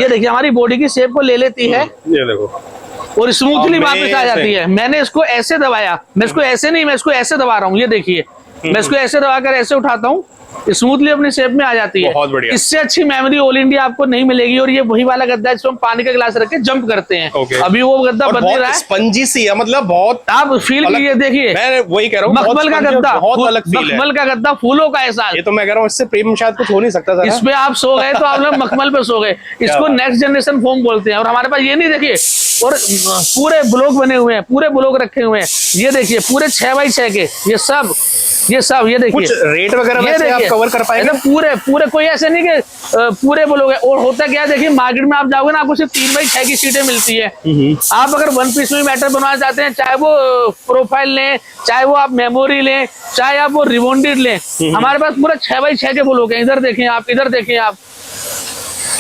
ये देखिए हमारी बॉडी की शेप को ले लेती है, ये देखो, और स्मूथली वापस आ जाती है। मैंने इसको ऐसे दबाया, मैं इसको ऐसे नहीं, मैं इसको ऐसे दबा रहा हूँ, ये देखिए मैं इसको ऐसे दबाकर ऐसे उठाता हूँ, स्मूथली अपनी शेप में आ जाती है। बहुत बढ़िया। इससे अच्छी मेमोरी ऑल इंडिया आपको नहीं मिलेगी। और ये वही वाला गद्दा है जिसमें हम पानी का गिलास रख के जंप करते हैं। अभी वो गद्दा बन रहा है, स्पंजी सी है, मतलब बहुत आप फील कीजिए, देखिए मैं वही कह रहा हूँ, मखमल का गद्दा, बहुत अलग फील है। मखमल का गद्दा, फूलों का एहसास। ये तो मैं कह रहा हूँ, इससे प्रेम शायद कुछ हो नहीं सकता था। इसमें आप सो गए तो आप लोग मखमल पे सो गए। इसको नेक्स्ट जनरेशन फोम बोलते हैं। और हमारे पास ये नहीं, देखिए, और पूरे ब्लॉक बने हुए हैं, पूरे ब्लॉक रखे हुए हैं, ये देखिए पूरे 6x6 के, ये सब ये देखिए। कुछ रेट वगैरह वैसे आप कवर कर पाएंगे? पूरे कोई ऐसे नहीं कि पूरे ब्लॉक है। और होता क्या है, देखिए मार्केट में आप जाओगे ना, आपको सिर्फ 3x6 की सीटें मिलती है। आप अगर वन पीस में मैटर बनवाना चाहते हैं, चाहे वो प्रोफाइल लें, चाहे वो आप मेमोरी लें, चाहे आप वो रिबॉन्डेड लें, हमारे पास पूरा 6x6 के ब्लॉक है। इधर देखें आप, इधर देखें आप।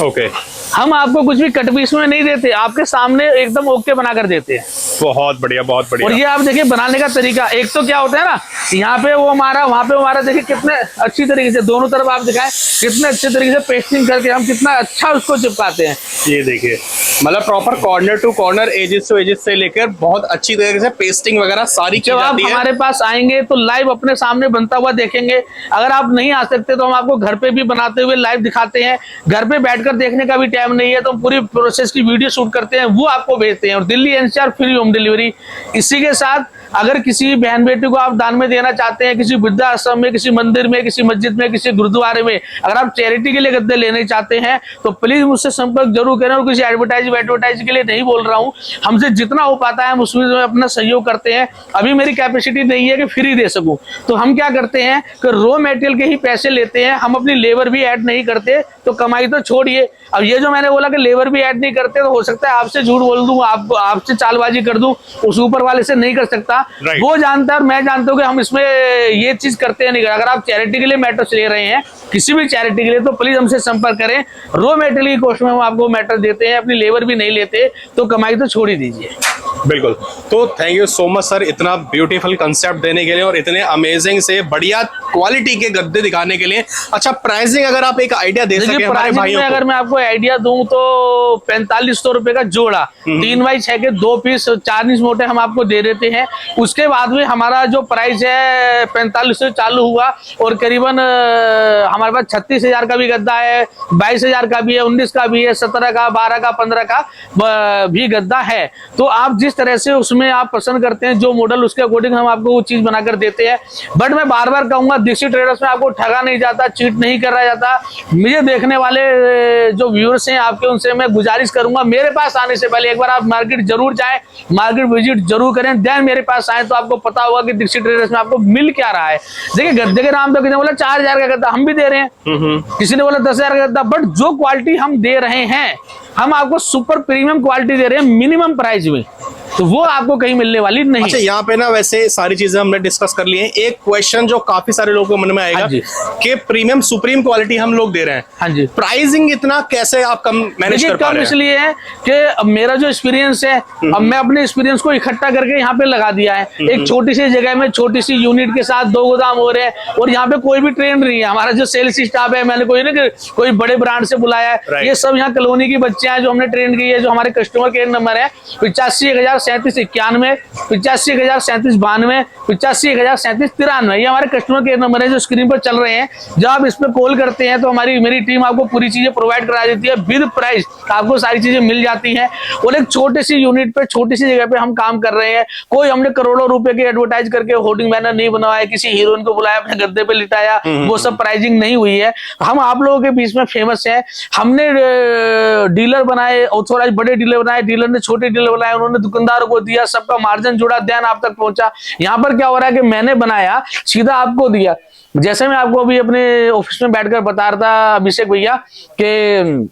ओके, हम आपको कुछ भी कट पीस में नहीं देते, आपके सामने एकदम ओके बनाकर देते हैं। बहुत बढ़िया, बहुत बढ़िया। और ये आप देखिए बनाने का तरीका, एक तो क्या होता है ना, यहाँ पे वो हमारा, वहां पे हमारा, देखिए कितने अच्छी तरीके से दोनों तरफ आप दिखाएं, कितने अच्छे तरीके से पेस्टिंग करके हम कितना अच्छा उसको चिपकाते हैं। ये देखिए, मतलब proper corner to corner, edges to edges से लेकर बहुत अच्छी तरीके से पेस्टिंग वगैरह सारी की जाती है। हमारे पास आएंगे तो लाइव अपने सामने बनता हुआ देखेंगे। अगर आप नहीं आ सकते तो हम आपको घर पे भी बनाते हुए लाइव दिखाते हैं। घर पे बैठकर देखने का भी टाइम नहीं है तो हम पूरी प्रोसेस की वीडियो शूट करते हैं, वो आपको भेजते हैं। और Delhi NCR free home delivery. इसी के साथ अगर किसी बहन बेटी को आप दान में देना चाहते हैं, किसी वृद्धाश्रम में, किसी मंदिर में, किसी मस्जिद में, किसी गुरुद्वारे में, अगर आप चैरिटी के लिए गद्दे लेने चाहते हैं तो प्लीज मुझसे संपर्क जरूर करें। और किसी एडवर्टाइज के लिए नहीं बोल रहा हूं, हमसे जितना हो पाता है हम उसमें अपना सहयोग करते हैं। अभी मेरी कैपेसिटी नहीं है कि फ्री दे सकूं, तो हम क्या करते हैं कि रॉ मटेरियल के ही पैसे लेते हैं, हम अपनी लेबर भी ऐड नहीं करते। तो कमाई तो छोड़िए, अब ये जो मैंने बोला कि लेबर भी ऐड नहीं करते, तो हो सकता है आपसे झूठ बोल दूं, आपसे चालबाजी कर दूं, उस ऊपर वाले से नहीं कर सकता। वो जानता है और मैं जानता हूँ कि हम इसमें ये चीज करते हैं नहीं। अगर आप चैरिटी के लिए मैटर्स ले रहे हैं, किसी भी चैरिटी के लिए, तो प्लीज हमसे संपर्क करें। रॉ मटेरियल की कॉस्ट में हम आपको मैटर देते हैं, अपनी लेबर भी नहीं लेते, तो कमाई तो छोड़ ही दीजिए। बिल्कुल। तो thank you so much sir, इतना ब्यूटीफुल कंसेप्ट देने के लिए और इतने अमेजिंग से बढ़िया क्वालिटी के गद्दे दिखाने के लिए। अच्छा, प्राइसिंग अगर आप एक आइडिया दे सके हमारे भाइयों को। अगर मैं आपको आइडिया दूं तो 4500 रुपए का जोड़ा, 3x6 के 2 पीस 4 इंच मोटे हम आपको दे देते हैं। उसके बाद में हमारा जो प्राइस है 45 से चालू हुआ और करीबन हमारे पास 36,000 का भी गद्दा है, 22,000 का भी है, 19 का भी है, 17 का, 12 का, 15 का भी गद्दा है। तो आप जिस तरह से उसमें आप पसंद करते हैं जो मॉडल, उसके अकॉर्डिंग हम आपको वो चीज बनाकर देते हैं। बट मैं बार बार कहूंगा, दीक्षित ट्रेडर्स में आपको ठगा नहीं जाता, चीट नहीं करा जाता। मुझे देखने वाले जो व्यूअर्स हैं आपके, उनसे मैं गुजारिश करूंगा, मेरे पास आने से पहले एक बार आप मार्केट जरूर जाएं, मार्केट विजिट जरूर करें, देन मेरे पास आए तो आपको पता होगा कि दीक्षित ट्रेडर्स में आपको मिल क्या रहा है। देखिए गद्दे के नाम तो किसी ने बोला 4,000 का गद्दा, हम भी दे रहे हैं, किसी ने बोला 10,000 का गद्दा, बट जो क्वालिटी हम दे रहे हैं, हम आपको सुपर प्रीमियम क्वालिटी दे रहे हैं मिनिमम प्राइस में, तो वो आपको कहीं मिलने वाली नहीं। अच्छा, यहाँ पे ना वैसे सारी चीजें हमने डिस्कस कर ली हैं। एक क्वेश्चन जो काफी सारे लोगों को मन में आएगा कि प्रीमियम सुप्रीम क्वालिटी हम लोग दे रहे हैं, हाँ जी, प्राइसिंग इतना कैसे आप कम मैनेज कर पा रहे हैं? इसलिए है कि मेरा जो एक्सपीरियंस है, अब मैं अपने एक्सपीरियंस को इकट्ठा करके यहाँ पे लगा दिया है। एक छोटी सी जगह में छोटी सी यूनिट के साथ 2 गोदाम हो रहे हैं और यहाँ पे कोई भी ट्रेन नहीं है। हमारा जो सेल्स स्टाफ है, मैंने कोई बड़े ब्रांड से बुलाया है, ये सब यहाँ कॉलोनी की बच्चियां हैं जो हमने ट्रेन की है। जो हमारे कस्टमर केयर नंबर है 85,3791, 85,3792, 85,3793, ये हमारे कस्टमर केयर नंबर है जो स्क्रीन पर चल रहे हैं। जब आप इस पर कॉल करते हैं तो मेरी टीम आपको पूरी चीजें प्रोवाइड करा देती है, विद प्राइस आपको सारी चीजें मिल जाती हैं। और एक छोटी सी यूनिट पे, छोटी सी जगह पे हम काम कर रहे हैं। कोई हमने करोड़ों रुपए के एडवर्टाइज करके होर्डिंग बैनर नहीं बनवाया, किसी हीरोइन को बुलाया, अपने गद्दे पे लिटाया, वो सब प्राइसिंग नहीं हुई है। हम आप लोगों के बीच में फेमस है। हमने डीलर बनाए, ऑथोराइज बड़े डीलर बनाए, डीलर ने छोटे डीलर बनाए, उन्होंने दुकानदारों को दिया, सबका मार्जिन जुड़ा, ध्यान आप तक पहुंचा। यहाँ पर क्या हो रहा है कि मैंने बनाया, सीधा आपको दिया। जैसे मैं आपको अभी अपने ऑफिस में बैठकर बता रहा था अभिषेक भैया कि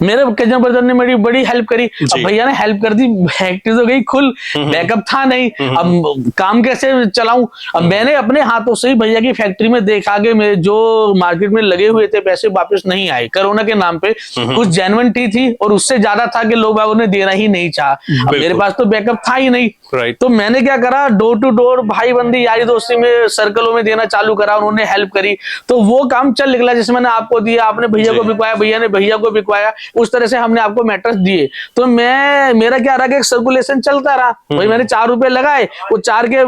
मेरे कजन ब्रदर ने मेरी बड़ी हेल्प करी। अब भैया ने हेल्प कर दी, फैक्ट्री तो गई खुल, बैकअप था नहीं, अब काम कैसे चलाऊं। अब मैंने अपने हाथों से ही भैया की फैक्ट्री में देखा कि मेरे जो मार्केट में लगे हुए थे पैसे वापस नहीं आए कोरोना के नाम पे, कुछ जेन्युइनिटी थी और उससे ज्यादा था कि लोग बागों ने देना ही नहीं चाहा। अब मेरे पास तो बैकअप था ही नहीं, तो मैंने क्या करा, डोर टू डोर भाई बंदी यारी दोस्ती में सर्कलों में देना चालू करा, उन्होंने हेल्प करी, तो वो काम चल निकला। जैसे मैंने आपको दिया, आपने भैया को बिकवाया, भैया ने भैया को बिकवाया, उस तरह से हमने आपको मैट्रेस दिए। तो मेरा क्या रहा कि सर्कुलेशन चलता रहा। भाई मैंने 4 रुपए लगाए, वो 4 के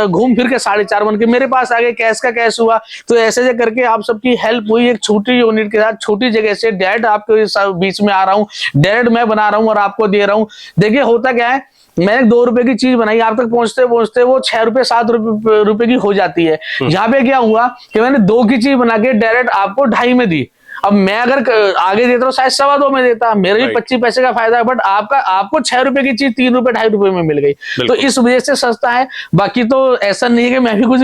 घूम फिर के 4.5 बन के मेरे पास आ गए, कैश का कैश हुआ। तो ऐसे करके आप सबकी हेल्प हुई, एक छोटी यूनिट के साथ छोटी जगह से डायरेक्ट आपके बीच में आ रहा हूँ, डायरेक्ट मैं बना रहा हूँ और आपको दे रहा हूँ। देखिए होता क्या है, मैंने 2 रुपए की चीज बनाई, आप तक पहुंचते पहुंचते वो 6 रुपए 7 रुपए की हो जाती है। यहाँ पे क्या हुआ कि मैंने 2 की चीज बना के डायरेक्ट आपको 2.5 में दी। अब मैं अगर आगे देता हूँ शायद 2.25 में देता, मेरे भी 25 पैसे का फायदा है, बट आपको 6 रुपए की चीज 3 रुपए 2.5 रुपए में मिल गई, तो इस वजह से सस्ता है। बाकी तो ऐसा नहीं है कि मैं भी कुछ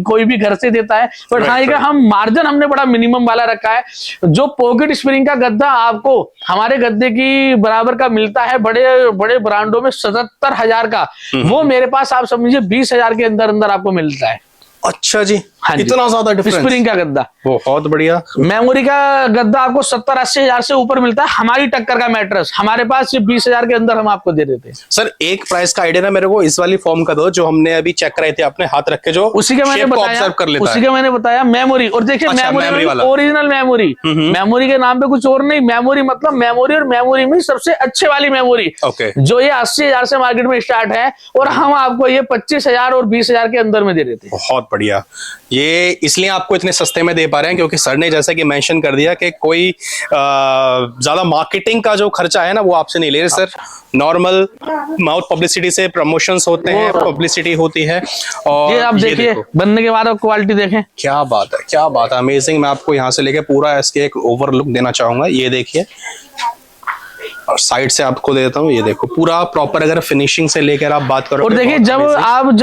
कोई भी घर से देता है, बट हाँ ये हम मार्जिन हमने बड़ा मिनिमम वाला रखा है। जो पॉकेट स्प्रिंग का गद्दा आपको हमारे गद्दे की बराबर का मिलता है बड़े बड़े ब्रांडों में 77,000 का, वो मेरे पास आप समझिए 20,000 के अंदर अंदर आपको मिलता है। अच्छा जी, हाँ, इतना ज्यादा डिफरेंस। स्प्रिंग का गद्दा बहुत बढ़िया। मेमोरी का गद्दा आपको 70-80 हजार से ऊपर मिलता है। हमारी टक्कर का मैट्रेस हमारे पास 20,000 के अंदर हम आपको दे देते हैं। सर एक प्राइस का आइडिया ना मेरे को इस वाली फॉर्म का दो जो हमने अभी चेक कराए थे, अपने हाथ रख के, जो उसी का मैंने बताया मेमोरी। और देखिए मेमोरी ओरिजिनल मेमोरी, मेमोरी के नाम पे कुछ और नहीं, मेमोरी मतलब मेमोरी, और मेमोरी में सबसे अच्छे वाली मेमोरी जो ये 80,000 से मार्केट में स्टार्ट है, और हम आपको ये 25,000 और 20,000 के अंदर में दे देते हैं। बहुत बढ़िया। ये इसलिए आपको इतने सस्ते में दे पा रहे हैं क्योंकि सर ने जैसा कि मेंशन कर दिया कि कोई ज्यादा मार्केटिंग का जो खर्चा है ना वो आपसे नहीं ले रहे सर। नॉर्मल माउथ पब्लिसिटी से प्रमोशंस होते हैं, पब्लिसिटी होती है। और ये आप देखिए बनने के बाद आप क्वालिटी देखें, क्या बात है, क्या बात है, अमेजिंग। मैं आपको यहाँ से लेके पूरा इसके एक ओवरलुक देना चाहूंगा। ये देखिए, और साइड से आपको देता हूँ, ये देखो पूरा प्रॉपर अगर फिनिशिंग से लेकर आप बात करो। और देखिए जब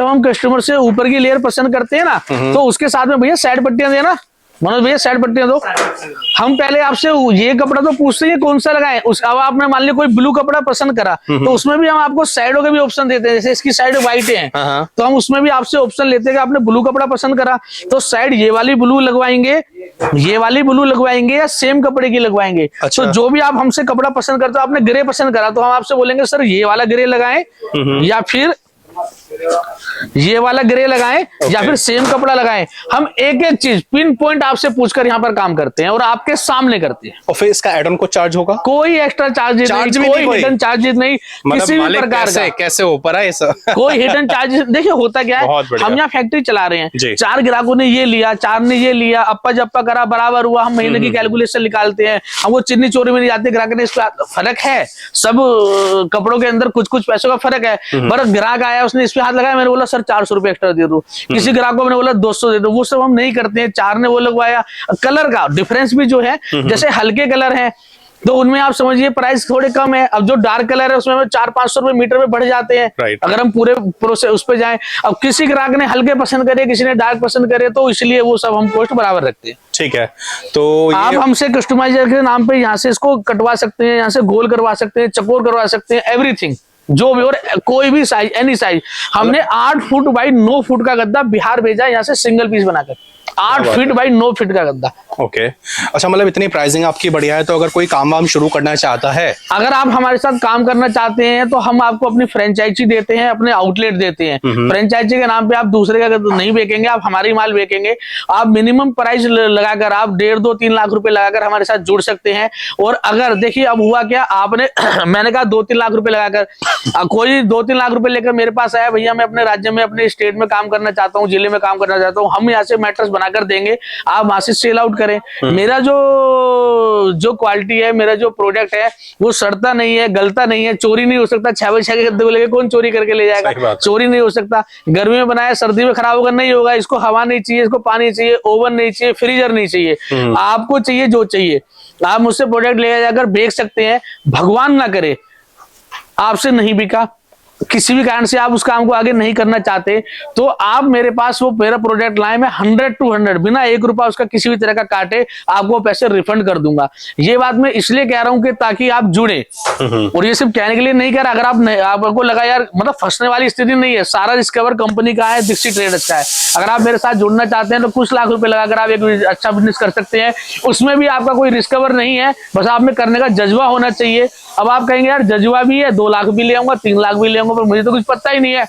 हम कस्टमर से ऊपर की लेयर पसंद करते हैं ना, तो उसके साथ में भैया साइड पट्टियां देना, मनोज भैया साइड पट्टियां दो। हम पहले आपसे ये कपड़ा तो पूछते हैं कौन सा लगाएं, अब आपने मान लिया कोई ब्लू कपड़ा पसंद करा, तो उसमें भी हम आपको साइडों के भी ऑप्शन देते हैं। जैसे इसकी साइड व्हाइट है, तो हम उसमें भी आपसे ऑप्शन लेते हैं कि आपने ब्लू कपड़ा पसंद करा तो साइड ये वाली ब्लू लगवाएंगे, ये वाली ब्लू लगवाएंगे, या सेम कपड़े की लगवाएंगे। अच्छा। तो जो भी आप हमसे कपड़ा पसंद करते हो, आपने ग्रे पसंद करा तो हम आपसे बोलेंगे सर ये वाला ग्रे लगाएं, या फिर ये वाला ग्रे लगाएं, या फिर सेम कपड़ा लगाएं। हम एक एक चीज पिन पॉइंट आपसे पूछकर यहाँ पर काम करते हैं और आपके सामने करते हैं। और फिर इसका एड ऑन को चार्ज होगा? कोई एक्स्ट्रा चार्जेस नहीं, कोई हिडन चार्जेस नहीं, किसी भी प्रकार का। कैसे ऊपर है सब कोई हिडन चार्जेस। देखिए होता क्या है, हम यहाँ फैक्ट्री चला रहे हैं, 4 ग्राहकों ने ये लिया, 4 ने ये लिया, अप्पा जप्पा करा बराबर हुआ, हम महीने की कैलकुलेशन निकालते हैं। हम वो चिन्नी चोरी में नहीं जाते, ग्राहक ने इस पर फर्क है, सब कपड़ों के अंदर कुछ कुछ पैसों का फर्क है। पर ग्राहक आया, उसने इस पे हाथ लगाया, मैंने बोला सर 400 रुपए एक्स्ट्रा दे दो। किसी ग्राहक को मैंने बोला 200 दे दो, वो सब हम नहीं करते हैं। 4 ने वो लगवाया, कलर का डिफरेंस भी जो है, जैसे हल्के कलर है तो उनमें आप समझिए प्राइस थोड़े कम है। अब जो डार्क कलर है उसमें 400-500 रुपए मीटर में बढ़ जाते हैं, अगर हम पूरे प्रोसेस उस पे जाएं। अब किसी ग्राहक ने हल्के पसंद करे, किसी ने डार्क पसंद करे, तो इसलिए वो सब हम कॉस्ट बराबर रखते हैं। ठीक है, तो आप हमसे कस्टमाइजर के नाम पे यहाँ से इसको कटवा सकते हैं, यहाँ से गोल करवा सकते हैं, चकोर करवा सकते हैं, एवरीथिंग जो भी, और कोई भी साइज, एनी साइज। हमने 8 फुट बाई 9 फुट का गद्दा बिहार भेजा यहाँ से सिंगल पीस बनाकर, 8 फीट बाई 9 फीट का गद्दा। ओके, अच्छा, मतलब इतनी प्राइसिंग आपकी बढ़िया है। तो अगर कोई काम वाम शुरू करना चाहता है, अगर आप हमारे साथ काम करना चाहते हैं, तो हम आपको अपनी फ्रेंचाइजी देते हैं, अपने आउटलेट देते हैं। फ्रेंचाइजी के नाम पे आप दूसरे का नहीं बेचेंगे, आप हमारी माल बेचेंगे। आप मिनिमम प्राइस लगाकर आप 1.5-2-3 लाख रुपए लगाकर हमारे साथ जुड़ सकते हैं। और अगर देखिए अब हुआ क्या, आपने मैंने कहा 2-3 लाख रुपए लगाकर, कोई 2-3 लाख रुपए लेकर मेरे पास आया, भैया मैं अपने राज्य में, अपने स्टेट में काम करना चाहता हूँ, जिले में काम करना चाहता हूँ, हम यहाँ से मैट्रेस बनाकर देंगे, आप वहां से सेल आउट करें। मेरा जो क्वालिटी है, मेरा जो प्रोडक्ट है, वो सड़ता नहीं है, गलता नहीं है, चोरी नहीं हो सकता। 6x6 के गद्दे को लेके कौन चोरी करके ले जाएगा? चोरी नहीं हो सकता। गर्मी में बनाया, सर्दी में खराब होगा नहीं होगा। इसको हवा नहीं चाहिए, इसको पानी चाहिए, ओवन नहीं चाहिए, फ्रीजर नहीं चाहिए, आपको चाहिए जो चाहिए। आप मुझसे प्रोडक्ट ले जाकर बेच सकते हैं। भगवान ना करे आपसे नहीं बिका, किसी भी कारण से आप उस काम को आगे नहीं करना चाहते, तो आप मेरे पास वो मेरा प्रोडक्ट लाए, मैं 100 to 100 बिना 1 रुपया उसका किसी भी तरह का काटे आपको पैसे रिफंड कर दूंगा। ये बात मैं इसलिए कह रहा हूं कि ताकि आप जुड़े, और ये सिर्फ कहने के लिए नहीं कह रहा। अगर आपको लगा यार मतलब फंसने वाली स्थिति नहीं है, सारा डिस्कवर कंपनी का है, दीक्षित ट्रेडर्स का है। अगर आप मेरे साथ जुड़ना चाहते हैं तो कुछ लाख रुपए लगाकर आप एक अच्छा बिजनेस कर सकते हैं। उसमें भी आपका कोई रिस्कवर नहीं है, बस आप में करने का जज्बा होना चाहिए। अब आप कहेंगे यार जज्बा भी है, 2 लाख भी ले आऊंगा, 3 लाख भी ले आऊंगा, पर मुझे तो कुछ पता ही नहीं है।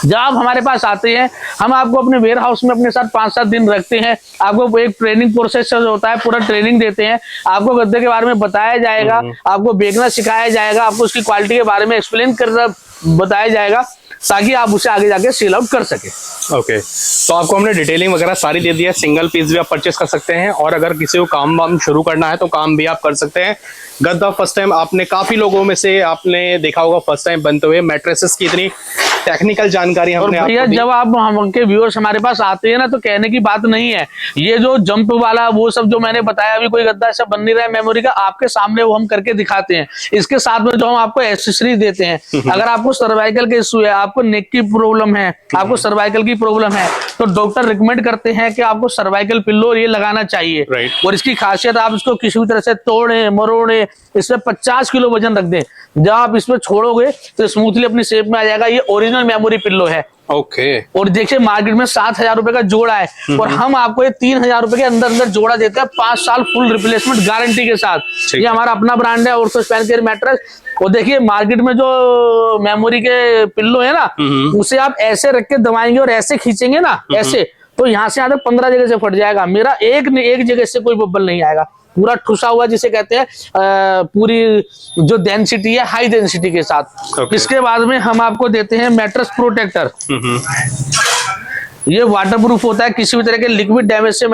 जब आप हमारे पास आते हैं, हम आपको अपने वेयर हाउस में अपने साथ 5-7 दिन रखते हैं, आपको एक ट्रेनिंग प्रोसेस होता है, पूरा ट्रेनिंग देते हैं, आपको गद्दे के बारे में बताया जाएगा, आपको बेचना सिखाया जाएगा, आपको उसकी क्वालिटी के बारे में एक्सप्लेन कर बताया जाएगा, ताकि आप उसे आगे जाके सेल आउट कर सके। ओके, तो आपको हमने डिटेलिंग वगैरह सारी दे दी है। सिंगल पीस भी आप परचेस कर सकते हैं, और अगर किसी को काम वाम शुरू करना है तो काम भी आप कर सकते हैं। गद्दा फर्स्ट टाइम आपने काफी लोगों में से आपने देखा होगा फर्स्ट टाइम बनते हुए। मैट्रेसेस की इतनी टेक्निकल जानकारी हमने और भैया जब आप हमके व्यूअर्स हमारे पास आते हैं ना, तो कहने की बात नहीं है, ये जो जंप वाला वो सब जो मैंने बताया, अभी कोई गद्दा ऐसा बन नहीं रहा है मेमोरी का, आपके सामने वो हम करके दिखाते हैं। इसके साथ में जो हम आपको एसेसरीज देते हैं, अगर आपको सर्वाइकल के इशू है, आपको नेक की प्रॉब्लम है, आपको सर्वाइकल की प्रॉब्लम है, तो डॉक्टर रिकमेंड करते हैं कि आपको सर्वाइकल पिल्लो ये लगाना चाहिए। और इसकी खासियत, आप इसको किसी भी तरह से तोड़े मरोड़े, इसमें 50 किलो वजन रख दें, जब आप इसमें छोड़ोगे तो स्मूथली अपनी शेप में आ जाएगा। ये ओरिजिनल मेमोरी पिल्लो है। ओके। और देखिए मार्केट में 7,000 रुपए का जोड़ा है, और हम आपको ये 3,000 रुपए के अंदर अंदर जोड़ा देते हैं, 5 साल फुल रिप्लेसमेंट गारंटी के साथ। ये हमारा अपना ब्रांड है, ऑर्थो स्पैन केयर मैट्रेस। और देखिए मार्केट में जो मेमोरी के पिल्लो है ना, उसे आप ऐसे रख के दबाएंगे और ऐसे खींचेंगे ना, ऐसे, तो यहाँ से आते 15 जगह से फट जाएगा। मेरा एक जगह से कोई बबल नहीं आएगा, पूरा ठुसा हुआ जिसे कहते हैं, पूरी जो डेंसिटी है हाई डेंसिटी के साथ। इसके बाद में हम आपको देते हैं मैट्रेस प्रोटेक्टर। ये वाटर प्रूफ होता है, किसी भी तरह के लिक्विड डैमेज से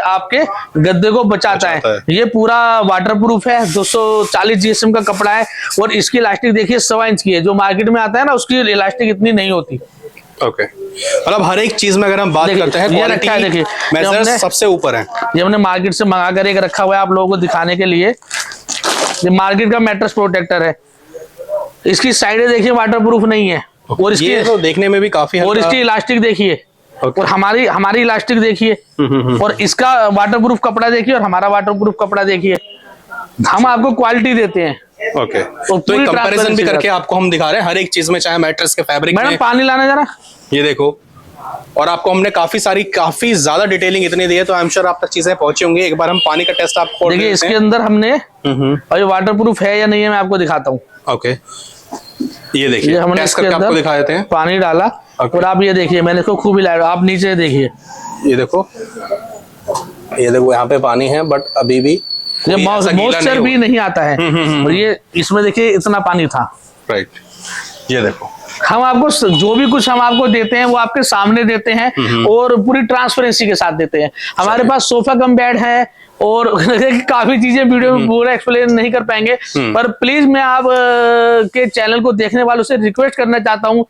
आपके गद्दे को बचाता है। ये पूरा वाटर प्रूफ है, 240 GSM का कपड़ा है, और इसकी इलास्टिक देखिए 1.25 इंच की है। जो मार्केट में आता है ना, उसकी इलास्टिक इतनी नहीं होती। ओके, मतलब हर एक चीज में अगर हम बात करते हैं, ये रखा है, देखिए मेजर्स सबसे ऊपर है। ये हमने मार्केट से मंगा कर एक रखा हुआ है आप लोगों को दिखाने के लिए। ये मार्केट का मैट्रेस प्रोटेक्टर है, इसकी साइडें देखिए वाटर प्रूफ नहीं है, और इसकी तो देखने में भी काफी, और इसकी इलास्टिक देखिए, और हमारी इलास्टिक देखिए, और इसका वाटर प्रूफ कपड़ा देखिए, और हमारा वाटर प्रूफ कपड़ा देखिए। हम आपको क्वालिटी देते हैं। ओके, तो एक कंपैरिजन भी करके आपको हम दिखा रहे हैं हर एक चीज में, चाहे मैट्रेस के फैब्रिक में। मैडम पानी लाना जरा, ये देखो, और आपको हमने काफी ज्यादा डिटेलिंग इतनी दी है, तो आई एम श्योर आप तक चीजें पहुंची होंगी। एक बार हम पानी का टेस्ट आपको देखिए, इसके अंदर हमने, और ये वाटर प्रूफ है या नहीं है मैं आपको दिखाता हूँ। ओके, ये देखिए हमने टेस्ट करके आपको दिखा देते हैं। पानी डाला, और आप ये देखिए, मैंने इसको खूब हिलाया, आप नीचे देखिए, ये देखो यहाँ पे पानी है, बट अभी भी ये मॉइस्चर भी नहीं आता है। और ये इसमें देखिए इतना पानी था। राइट, ये देखो, हम आपको जो भी कुछ हम आपको देते हैं वो आपके सामने देते हैं, और पूरी ट्रांसपेरेंसी के साथ देते हैं। हमारे पास सोफा कम बेड है, और काफी चीजें वीडियो में पूरा एक्सप्लेन नहीं कर पाएंगे, पर प्लीज मैं आप के चैनल को देखने वालों से रिक्वेस्ट करना चाहता हूं,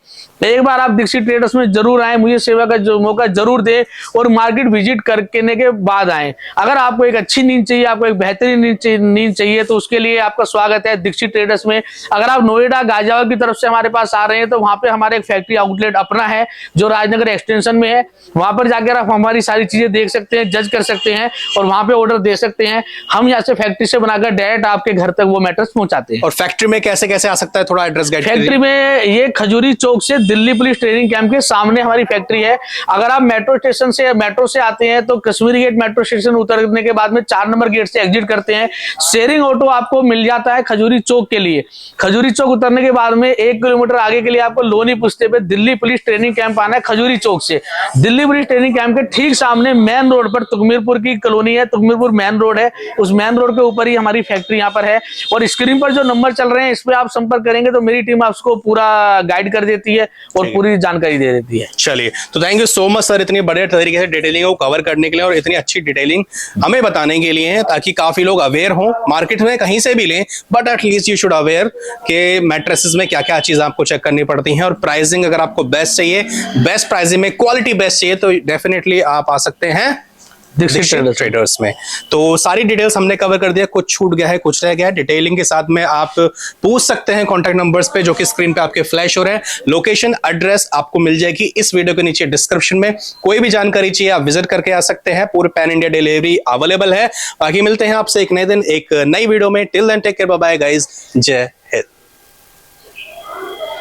एक बार आप दीक्षित ट्रेडर्स में जरूर आए, मुझे सेवा का जो मौका जरूर दे, और मार्केट विजिट करने के बाद आए। अगर आपको एक अच्छी नींद चाहिए, आपको एक बेहतरीन नींद चाहिए, तो उसके लिए आपका स्वागत है दीक्षित ट्रेडर्स में। अगर आप नोएडा गाजियाबाद की तरफ से हमारे पास आ रहे हैं, तो वहां पे हमारे एक फैक्ट्री आउटलेट अपना है, जो राजनगर एक्सटेंशन में है। वहां पर जाकर आप हमारी सारी चीजें देख सकते हैं, जज कर सकते हैं, और वहां पे ऑर्डर दे सकते हैं। हम यहाँ से फैक्ट्री से बनाकर डायरेक्ट आपके घर तक वो मैट्रेस पहुंचाते हैं। और फैक्ट्री में कैसे कैसे आ सकता है, थोड़ा एड्रेस गाइड। फैक्ट्री में ये खजूरी चौक से दिल्ली पुलिस ट्रेनिंग कैंप के सामने हमारी फैक्ट्री है। अगर आप मेट्रो से आते हैं, तो कश्मीरी गेट मेट्रो स्टेशन उतरने के बाद में 4 नंबर गेट से एग्जिट करते हैं, शेयरिंग ऑटो आपको मिल जाता है खजूरी चौक के लिए। खजूरी चौक उतरने के बाद में 1 किलोमीटर आगे के लिए आपको लोनी पुश्ते पे दिल्ली पुलिस ट्रेनिंग कैंप आना है। खजूरी चौक से दिल्ली पुलिस ट्रेनिंग कैंप के ठीक सामने मेन रोड पर तुकमीरपुर की कॉलोनी है, तुकमीरपुर मेन रोड है, उस मेन रोड के ऊपर ही हमारी फैक्ट्री यहाँ पर है। और स्क्रीन पर जो नंबर चल रहे हैं, इस पे आप संपर्क करेंगे तो मेरी टीम आपको पूरा गाइड कर देती है और पूरी जानकारी दे देती है। चलिए, तो thank you so much sir, इतनी बढ़िया तरीके से डिटेलिंग को कवर करने के लिए, और इतनी अच्छी डिटेलिंग हमें बताने के लिए, ताकि काफी लोग अवेयर हों। मार्केट में कहीं से भी लें, but at least you should aware के मैट्रेसेस में क्या क्या चीज आपको चेक करनी पड़ती है। और प्राइसिंग अगर आपको बेस्ट चाहिए, बेस्ट प्राइसिंग में क्वालिटी बेस्ट चाहिए, तो डेफिनेटली आप आ सकते हैं दीक्षित ट्रेडर्स में। तो सारी डिटेल्स हमने कवर कर दिया, कुछ छूट गया है, कुछ रह गया है। डिटेलिंग के साथ में आप पूछ सकते हैं कॉन्टैक्ट नंबर्स पे जो कि स्क्रीन पे आपके फ्लैश हो रहे हैं। लोकेशन एड्रेस आपको मिल जाएगी इस वीडियो के नीचे डिस्क्रिप्शन में। कोई भी जानकारी चाहिए आप विजिट करके आ सकते हैं। पूरे पैन इंडिया डिलीवरी अवेलेबल है। बाकी मिलते हैं आपसे एक नए दिन एक नई वीडियो में। Till then take care, bye bye guys, जय